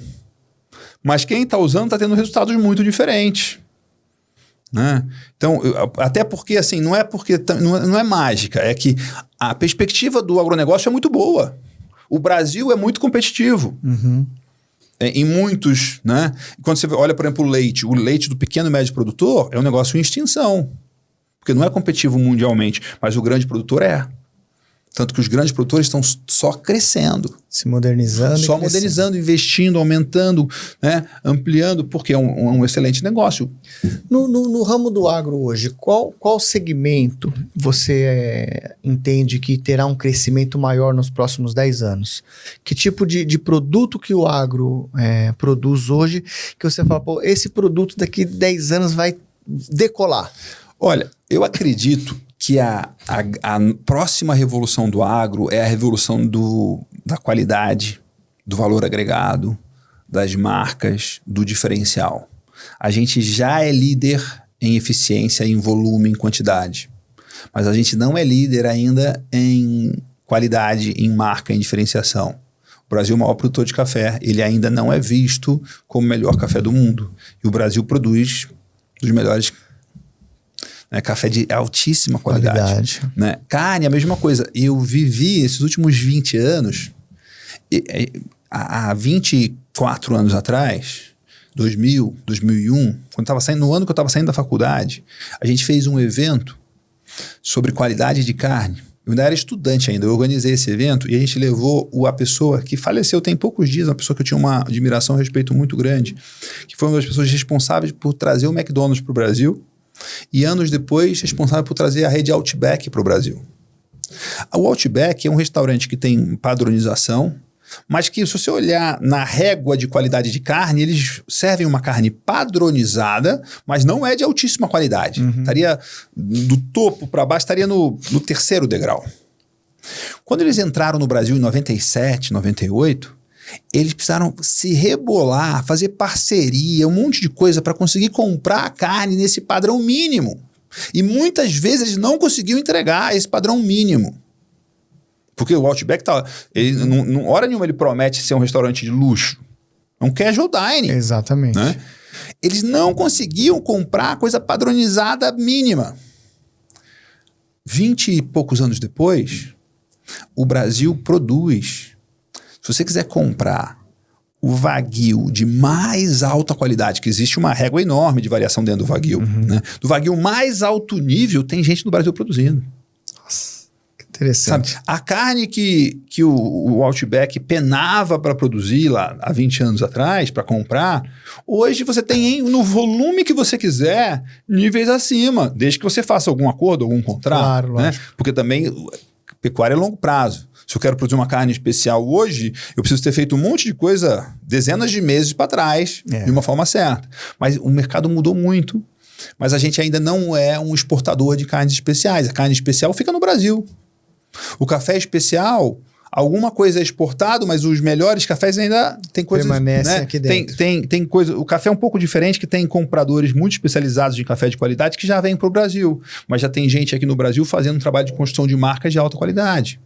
Mas quem está usando está tendo resultados muito diferentes. Né? Então, até porque, assim, não é mágica, é que a perspectiva do agronegócio é muito boa. O Brasil é muito competitivo. Em muitos, né? Quando você olha, por exemplo, o leite do pequeno e médio produtor é um negócio em extinção. Porque não é competitivo mundialmente, mas o grande produtor é. Tanto que os grandes produtores estão só crescendo. Se modernizando. Só modernizando, investindo, aumentando, né? Ampliando, porque é um excelente negócio. No ramo do agro hoje, qual segmento você entende que terá um crescimento maior nos próximos 10 anos? Que tipo de produto que o agro produz hoje, que você fala, pô, esse produto daqui 10 anos vai decolar? Olha, eu acredito que a próxima revolução do agro é a revolução da qualidade, do valor agregado, das marcas, do diferencial. A gente já é líder em eficiência, em volume, em quantidade. Mas a gente não é líder ainda em qualidade, em marca, em diferenciação. O Brasil é o maior produtor de café. Ele ainda não é visto como o melhor café do mundo. E o Brasil produz dos melhores café de altíssima qualidade. Né? Carne, a mesma coisa. Eu vivi esses últimos 20 anos, há 24 anos atrás, 2000, 2001, no ano que eu estava saindo da faculdade, a gente fez um evento sobre qualidade de carne. Eu ainda era estudante ainda, eu organizei esse evento e a gente levou a pessoa que faleceu tem poucos dias, uma pessoa que eu tinha uma admiração e respeito muito grande, que foi uma das pessoas responsáveis por trazer o McDonald's para o Brasil, e anos depois responsável por trazer a rede Outback para o Brasil. O Outback é um restaurante que tem padronização, mas que, se você olhar na régua de qualidade de carne, eles servem uma carne padronizada, mas não é de altíssima qualidade. Estaria do topo para baixo, estaria no terceiro degrau. Quando eles entraram no Brasil em 97, 98, eles precisaram se rebolar, fazer parceria, um monte de coisa para conseguir comprar a carne nesse padrão mínimo. E muitas vezes eles não conseguiam entregar esse padrão mínimo. Porque o Outback, não hora nenhuma ele promete ser um restaurante de luxo. É um casual dining. Exatamente. Né? Eles não conseguiam comprar a coisa padronizada mínima. 20 e poucos anos depois, o Brasil produz. Se você quiser comprar o Wagyu de mais alta qualidade, que existe uma régua enorme de variação dentro do Wagyu, né? Do Wagyu mais alto nível, tem gente no Brasil produzindo. Nossa, que interessante. Sabe? A carne que o Outback penava para produzir lá há 20 anos atrás, para comprar, hoje você tem no volume que você quiser, níveis acima, desde que você faça algum acordo, algum contrato. Claro, né? Porque também pecuária é longo prazo. Se eu quero produzir uma carne especial hoje, eu preciso ter feito um monte de coisa dezenas de meses para trás, de uma forma certa. Mas o mercado mudou muito. Mas a gente ainda não é um exportador de carnes especiais. A carne especial fica no Brasil. O café especial, alguma coisa é exportado, mas os melhores cafés ainda tem coisas... Permanecem aqui dentro. Tem coisa... O café é um pouco diferente, que tem compradores muito especializados em café de qualidade que já vêm para o Brasil. Mas já tem gente aqui no Brasil fazendo um trabalho de construção de marcas de alta qualidade.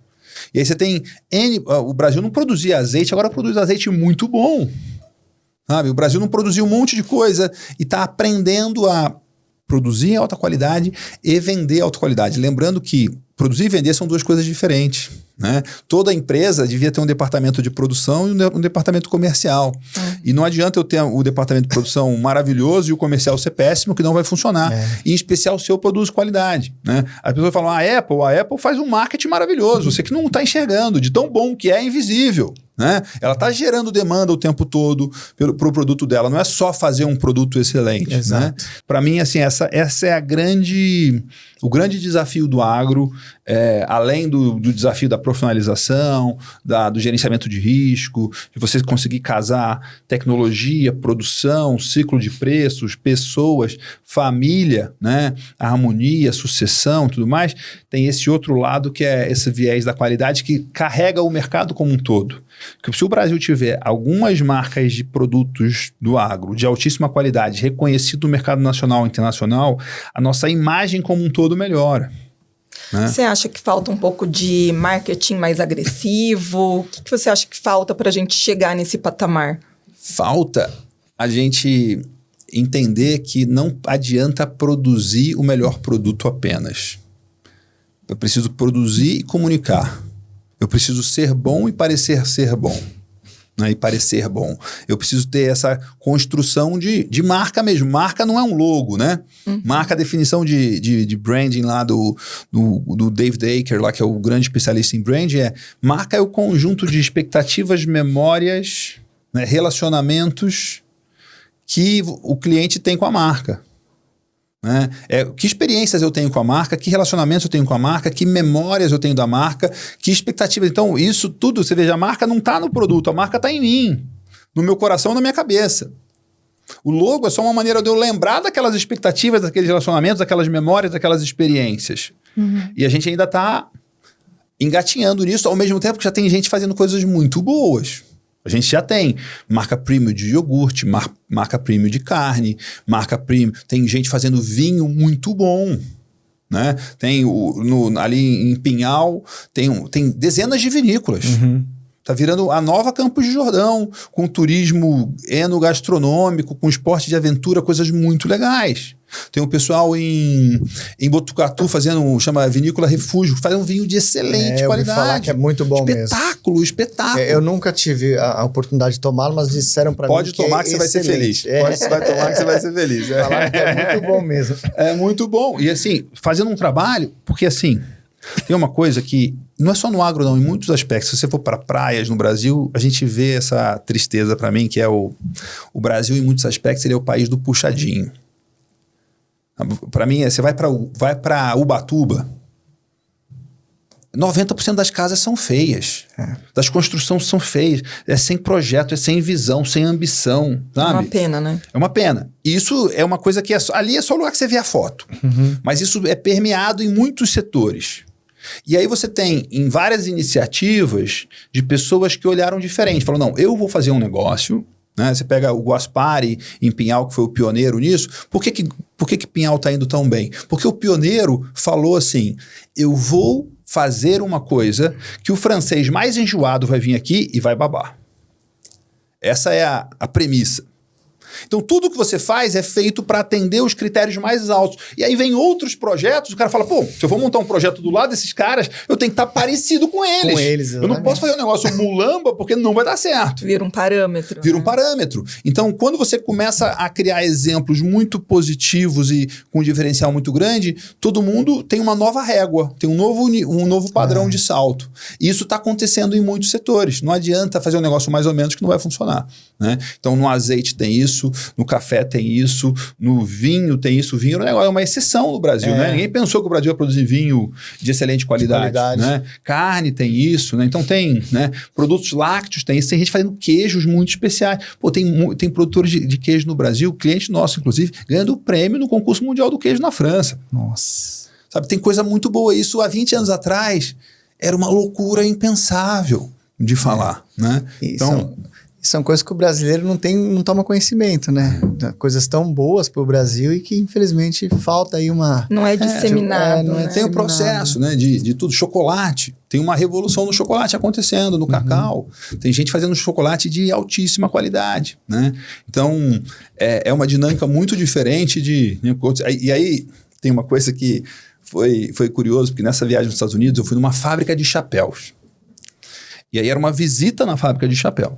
E aí você tem... o Brasil não produzia azeite, agora produz azeite muito bom. Sabe? O Brasil não produzia um monte de coisa e está aprendendo a produzir em alta qualidade e vender alta qualidade. Lembrando que produzir e vender são duas coisas diferentes, né? Toda empresa devia ter um departamento de produção e um departamento comercial. E não adianta eu ter o departamento de produção maravilhoso e o comercial ser péssimo, que não vai funcionar. E, em especial, o seu produz qualidade, né? As pessoas falam, a Apple faz um marketing maravilhoso. Você que não está enxergando, de tão bom que é invisível. Né? Ela está gerando demanda o tempo todo para o produto dela. Não é só fazer um produto excelente. Né? Para mim, assim, essa é o grande desafio do agro, além do desafio da profissionalização, do gerenciamento de risco, de você conseguir casar tecnologia, produção, ciclo de preços, pessoas, família, né? Harmonia, sucessão, tudo mais. Tem esse outro lado que é esse viés da qualidade que carrega o mercado como um todo. Porque se o Brasil tiver algumas marcas de produtos do agro de altíssima qualidade reconhecido no mercado nacional e internacional, a nossa imagem como um todo melhora. Né? Você acha que falta um pouco de marketing mais agressivo? O que você acha que falta para a gente chegar nesse patamar? Falta a gente entender que não adianta produzir o melhor produto apenas. Eu preciso produzir e comunicar. Eu preciso ser bom e parecer ser bom. Né? E parecer bom. Eu preciso ter essa construção de marca mesmo. Marca não é um logo, né? Marca, a definição de branding lá do David Aker, lá, que é o grande especialista em branding, marca é o conjunto de expectativas, memórias, né, relacionamentos que o cliente tem com a marca. Né? Que experiências eu tenho com a marca, que relacionamentos eu tenho com a marca, que memórias eu tenho da marca, que expectativas. Então, isso tudo, você veja, a marca não está no produto, a marca está em mim, no meu coração, na minha cabeça. O logo é só uma maneira de eu lembrar daquelas expectativas, daqueles relacionamentos, daquelas memórias, daquelas experiências. E a gente ainda está engatinhando nisso, ao mesmo tempo que já tem gente fazendo coisas muito boas. A gente já tem marca premium de iogurte, marca premium de carne, marca premium... Tem gente fazendo vinho muito bom, né? Tem ali em Pinhal, tem dezenas de vinícolas. Tá virando a nova Campos de Jordão, com turismo enogastronômico, com esporte de aventura, coisas muito legais. Tem um pessoal em Botucatu chama Vinícola Refúgio, faz um vinho de excelente qualidade. Eu ouvi falar que é muito bom espetáculo. Eu nunca tive a oportunidade de tomá-lo, mas disseram para mim que tomar que você vai ser feliz. Você vai tomar que você vai ser feliz. Falaram que é muito bom mesmo. É muito bom. E assim, fazendo um trabalho, porque assim, tem uma coisa que não é só no agro não, em muitos aspectos. Se você for para praias no Brasil, a gente vê essa tristeza para mim, que é o Brasil em muitos aspectos, ele é o país do puxadinho. Para mim, você vai para Ubatuba, 90% das casas são feias. Das construções são feias. É sem projeto, é sem visão, sem ambição. Sabe? É uma pena, né? É uma pena. Isso é uma coisa que ali é só o lugar que você vê a foto. Mas isso é permeado em muitos setores. E aí você tem em várias iniciativas de pessoas que olharam diferente. Falaram, não, eu vou fazer um negócio... Né? Você pega o Guaspari em Pinhal, que foi o pioneiro nisso. Por que Pinhal está indo tão bem? Porque o pioneiro falou assim, eu vou fazer uma coisa que o francês mais enjoado vai vir aqui e vai babar. Essa é a premissa. Então, tudo que você faz é feito para atender os critérios mais altos. E aí vem outros projetos, o cara fala, pô, se eu vou montar um projeto do lado desses caras, eu tenho que estar parecido com eles. Com eles, eu não posso fazer um negócio mulamba porque não vai dar certo. Vira um parâmetro. Vira um parâmetro. Então, quando você começa a criar exemplos muito positivos e com um diferencial muito grande, todo mundo tem uma nova régua, tem um novo padrão de salto. E isso está acontecendo em muitos setores. Não adianta fazer um negócio mais ou menos que não vai funcionar. Né? Então, no azeite tem isso, no café tem isso, no vinho tem isso. O vinho é uma exceção no Brasil, né? Ninguém pensou que o Brasil ia produzir vinho de excelente qualidade. Né? Carne tem isso, né? Então tem, né? Produtos lácteos tem isso, tem gente fazendo queijos muito especiais. Pô, tem produtores de queijo no Brasil, cliente nosso, inclusive, ganhando o prêmio no concurso mundial do queijo na França. Nossa. Sabe, tem coisa muito boa. Isso há 20 anos atrás era uma loucura impensável de falar, né? Então, são coisas que o brasileiro não toma conhecimento, né? Coisas tão boas para o Brasil e que, infelizmente, falta aí uma... Não é disseminado. não é Tem o processo, né, de tudo. Chocolate. Tem uma revolução no chocolate acontecendo, no cacau. Tem gente fazendo chocolate de altíssima qualidade, né? Então, é uma dinâmica muito diferente de... E aí, tem uma coisa que foi curioso, porque nessa viagem nos Estados Unidos, eu fui numa fábrica de chapéus. E aí era uma visita na fábrica de chapéus.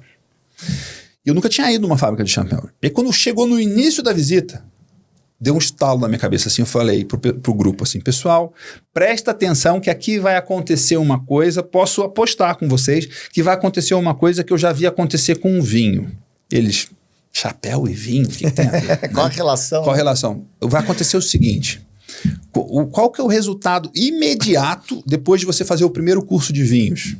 Eu nunca tinha ido numa fábrica de chapéu. E quando chegou no início da visita, deu um estalo na minha cabeça, assim, eu falei pro grupo, assim, pessoal, presta atenção que aqui vai acontecer uma coisa, posso apostar com vocês, que vai acontecer uma coisa que eu já vi acontecer com um vinho. Eles, chapéu e vinho? O que tem a ver? Qual a relação? Qual a relação? Vai acontecer o seguinte, qual que é o resultado imediato depois de você fazer o primeiro curso de vinhos?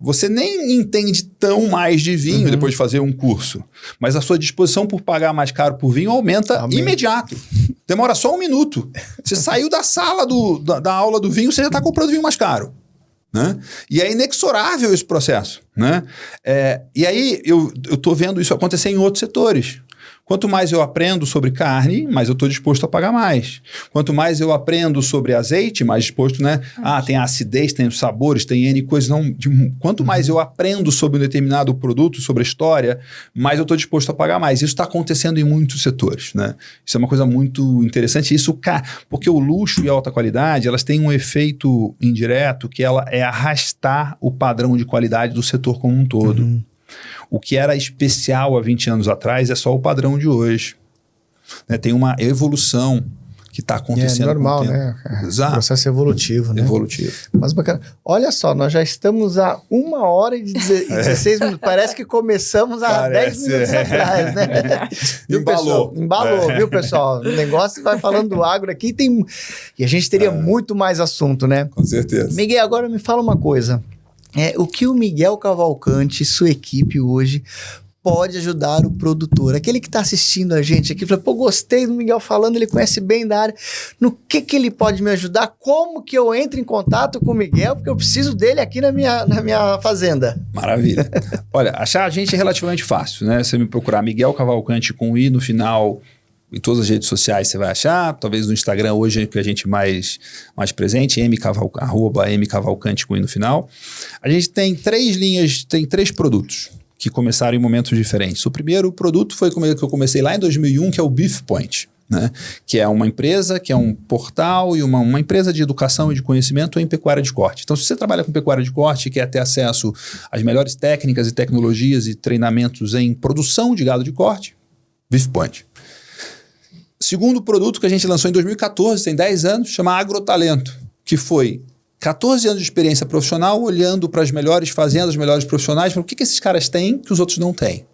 Você nem entende tão mais de vinho depois de fazer um curso, mas a sua disposição por pagar mais caro por vinho aumenta imediato. Demora só 1 minuto. Você saiu da sala da aula do vinho, você já está comprando vinho mais caro. Né? E é inexorável esse processo. Né? E aí eu estou vendo isso acontecer em outros setores. Quanto mais eu aprendo sobre carne, mais eu estou disposto a pagar mais. Quanto mais eu aprendo sobre azeite, mais disposto, né? Tem a acidez, tem os sabores, tem N coisas. Quanto mais eu aprendo sobre um determinado produto, sobre a história, mais eu estou disposto a pagar mais. Isso está acontecendo em muitos setores, né? Isso é uma coisa muito interessante. Porque o luxo e a alta qualidade, elas têm um efeito indireto que ela é arrastar o padrão de qualidade do setor como um todo. O que era especial há 20 anos atrás é só o padrão de hoje. Né? Tem uma evolução que está acontecendo. É normal, né? Exato. Processo evolutivo, né? Evolutivo. Mas bacana. Olha só, nós já estamos a 1h e 16 minutos. Parece que começamos há 10 minutos atrás, né? Embalou. Embalou, viu, pessoal? O negócio vai falando do agro aqui e a gente teria muito mais assunto, né? Com certeza. Miguel, agora me fala uma coisa. O que o Miguel Cavalcante e sua equipe hoje pode ajudar o produtor? Aquele que está assistindo a gente aqui, fala, gostei do Miguel falando, ele conhece bem da área. No que ele pode me ajudar? Como que eu entro em contato com o Miguel? Porque eu preciso dele aqui na minha fazenda. Maravilha. Olha, achar a gente é relativamente fácil, né? Você me procurar Miguel Cavalcante com I no final... Em todas as redes sociais você vai achar, talvez no Instagram hoje é que a gente mais presente, @mcavalcante com i no final. A gente tem 3 linhas, tem 3 produtos que começaram em momentos diferentes. O primeiro produto foi que eu comecei lá em 2001, que é o Beef Point, né? Que é uma empresa, que é um portal e uma empresa de educação e de conhecimento em pecuária de corte. Então, se você trabalha com pecuária de corte e quer ter acesso às melhores técnicas e tecnologias e treinamentos em produção de gado de corte, Beef Point. Segundo produto que a gente lançou em 2014, tem 10 anos, chama Agrotalento, que foi 14 anos de experiência profissional olhando para as melhores fazendas, os melhores profissionais, para o que esses caras têm que os outros não têm.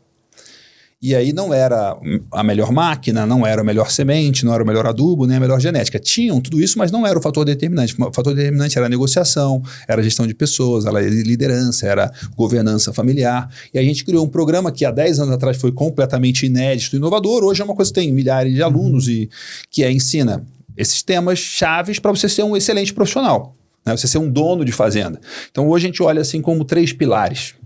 E aí não era a melhor máquina, não era a melhor semente, não era o melhor adubo, nem a melhor genética. Tinham tudo isso, mas não era o fator determinante. O fator determinante era a negociação, era a gestão de pessoas, era a liderança, era a governança familiar. E a gente criou um programa que há 10 anos atrás foi completamente inédito e inovador. Hoje é uma coisa que tem milhares de alunos e que ensina esses temas chaves para você ser um excelente profissional, né? Você ser um dono de fazenda. Então hoje a gente olha assim como 3 pilares: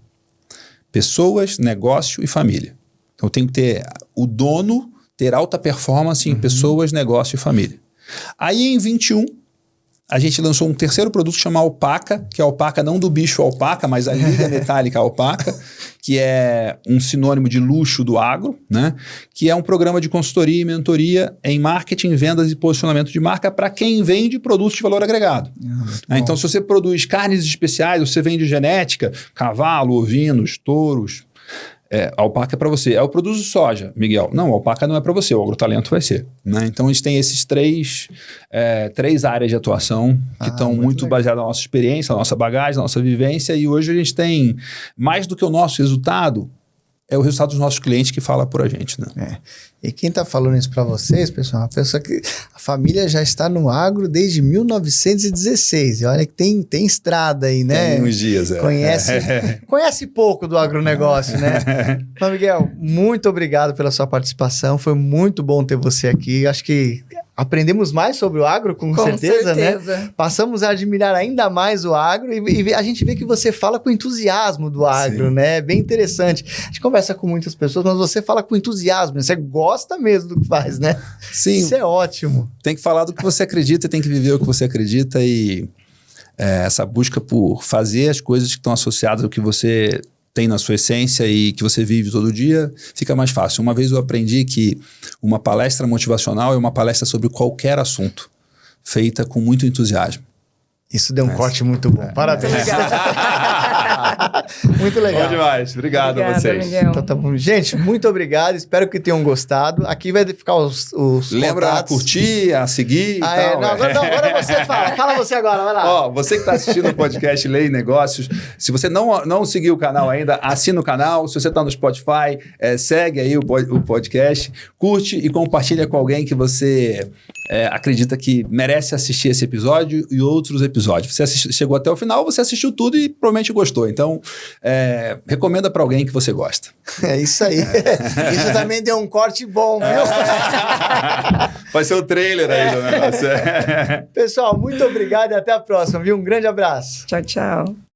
pessoas, negócio e família. Então, tem que ter o dono, ter alta performance em pessoas, negócio e família. Aí, em 21, a gente lançou um terceiro produto chamado Alpaca, que é a alpaca não do bicho alpaca, mas a liga metálica alpaca, que é um sinônimo de luxo do agro, né? Que é um programa de consultoria e mentoria em marketing, vendas e posicionamento de marca para quem vende produtos de valor agregado. Então, se você produz carnes especiais, você vende genética, cavalo, ovinos, touros... a alpaca é para você. Eu produzo soja, Miguel. Não, a alpaca não é para você, o Agrotalento vai ser. Né? Então, a gente tem esses 3 áreas de atuação que estão muito baseadas na nossa experiência, na nossa bagagem, na nossa vivência, e hoje a gente tem mais do que o nosso resultado, é o resultado dos nossos clientes que fala por a gente. Né? E quem está falando isso para vocês, pessoal, a pessoa que a família já está no agro desde 1916. E olha que tem estrada aí, né? Tem uns dias, Conhece pouco do agronegócio, né? Então, Miguel, muito obrigado pela sua participação. Foi muito bom ter você aqui. Acho que aprendemos mais sobre o agro, com certeza, né? Passamos a admirar ainda mais o agro e a gente vê que você fala com entusiasmo do agro, né? Bem interessante. A gente conversa com muitas pessoas, mas você fala com entusiasmo, você gosta mesmo do que faz, né? Sim. Isso é ótimo. Tem que falar do que você acredita, tem que viver o que você acredita e essa busca por fazer as coisas que estão associadas ao que você tem na sua essência e que você vive todo dia, fica mais fácil. Uma vez eu aprendi que uma palestra motivacional é uma palestra sobre qualquer assunto, feita com muito entusiasmo. Isso deu um corte muito bom. Parabéns. Muito legal. Bom demais. Obrigado a vocês. Miguel. Então tá bom. Gente, muito obrigado. Espero que tenham gostado. Aqui vai ficar os Lembra contatos. a curtir, a seguir e tal. Não, agora você fala. Fala você agora, vai lá. Ó, você que está assistindo o podcast Lei e Negócios, se você não seguiu o canal ainda, assina o canal. Se você está no Spotify, segue aí o podcast, curte e compartilha com alguém que você acredita que merece assistir esse episódio e outros episódios. Você chegou até o final, você assistiu tudo e provavelmente gostou. Então, recomenda para alguém que você gosta. É isso aí. Isso também deu um corte bom, viu? Vai ser o trailer aí do negócio. Pessoal, muito obrigado e até a próxima, viu? Um grande abraço. Tchau, tchau.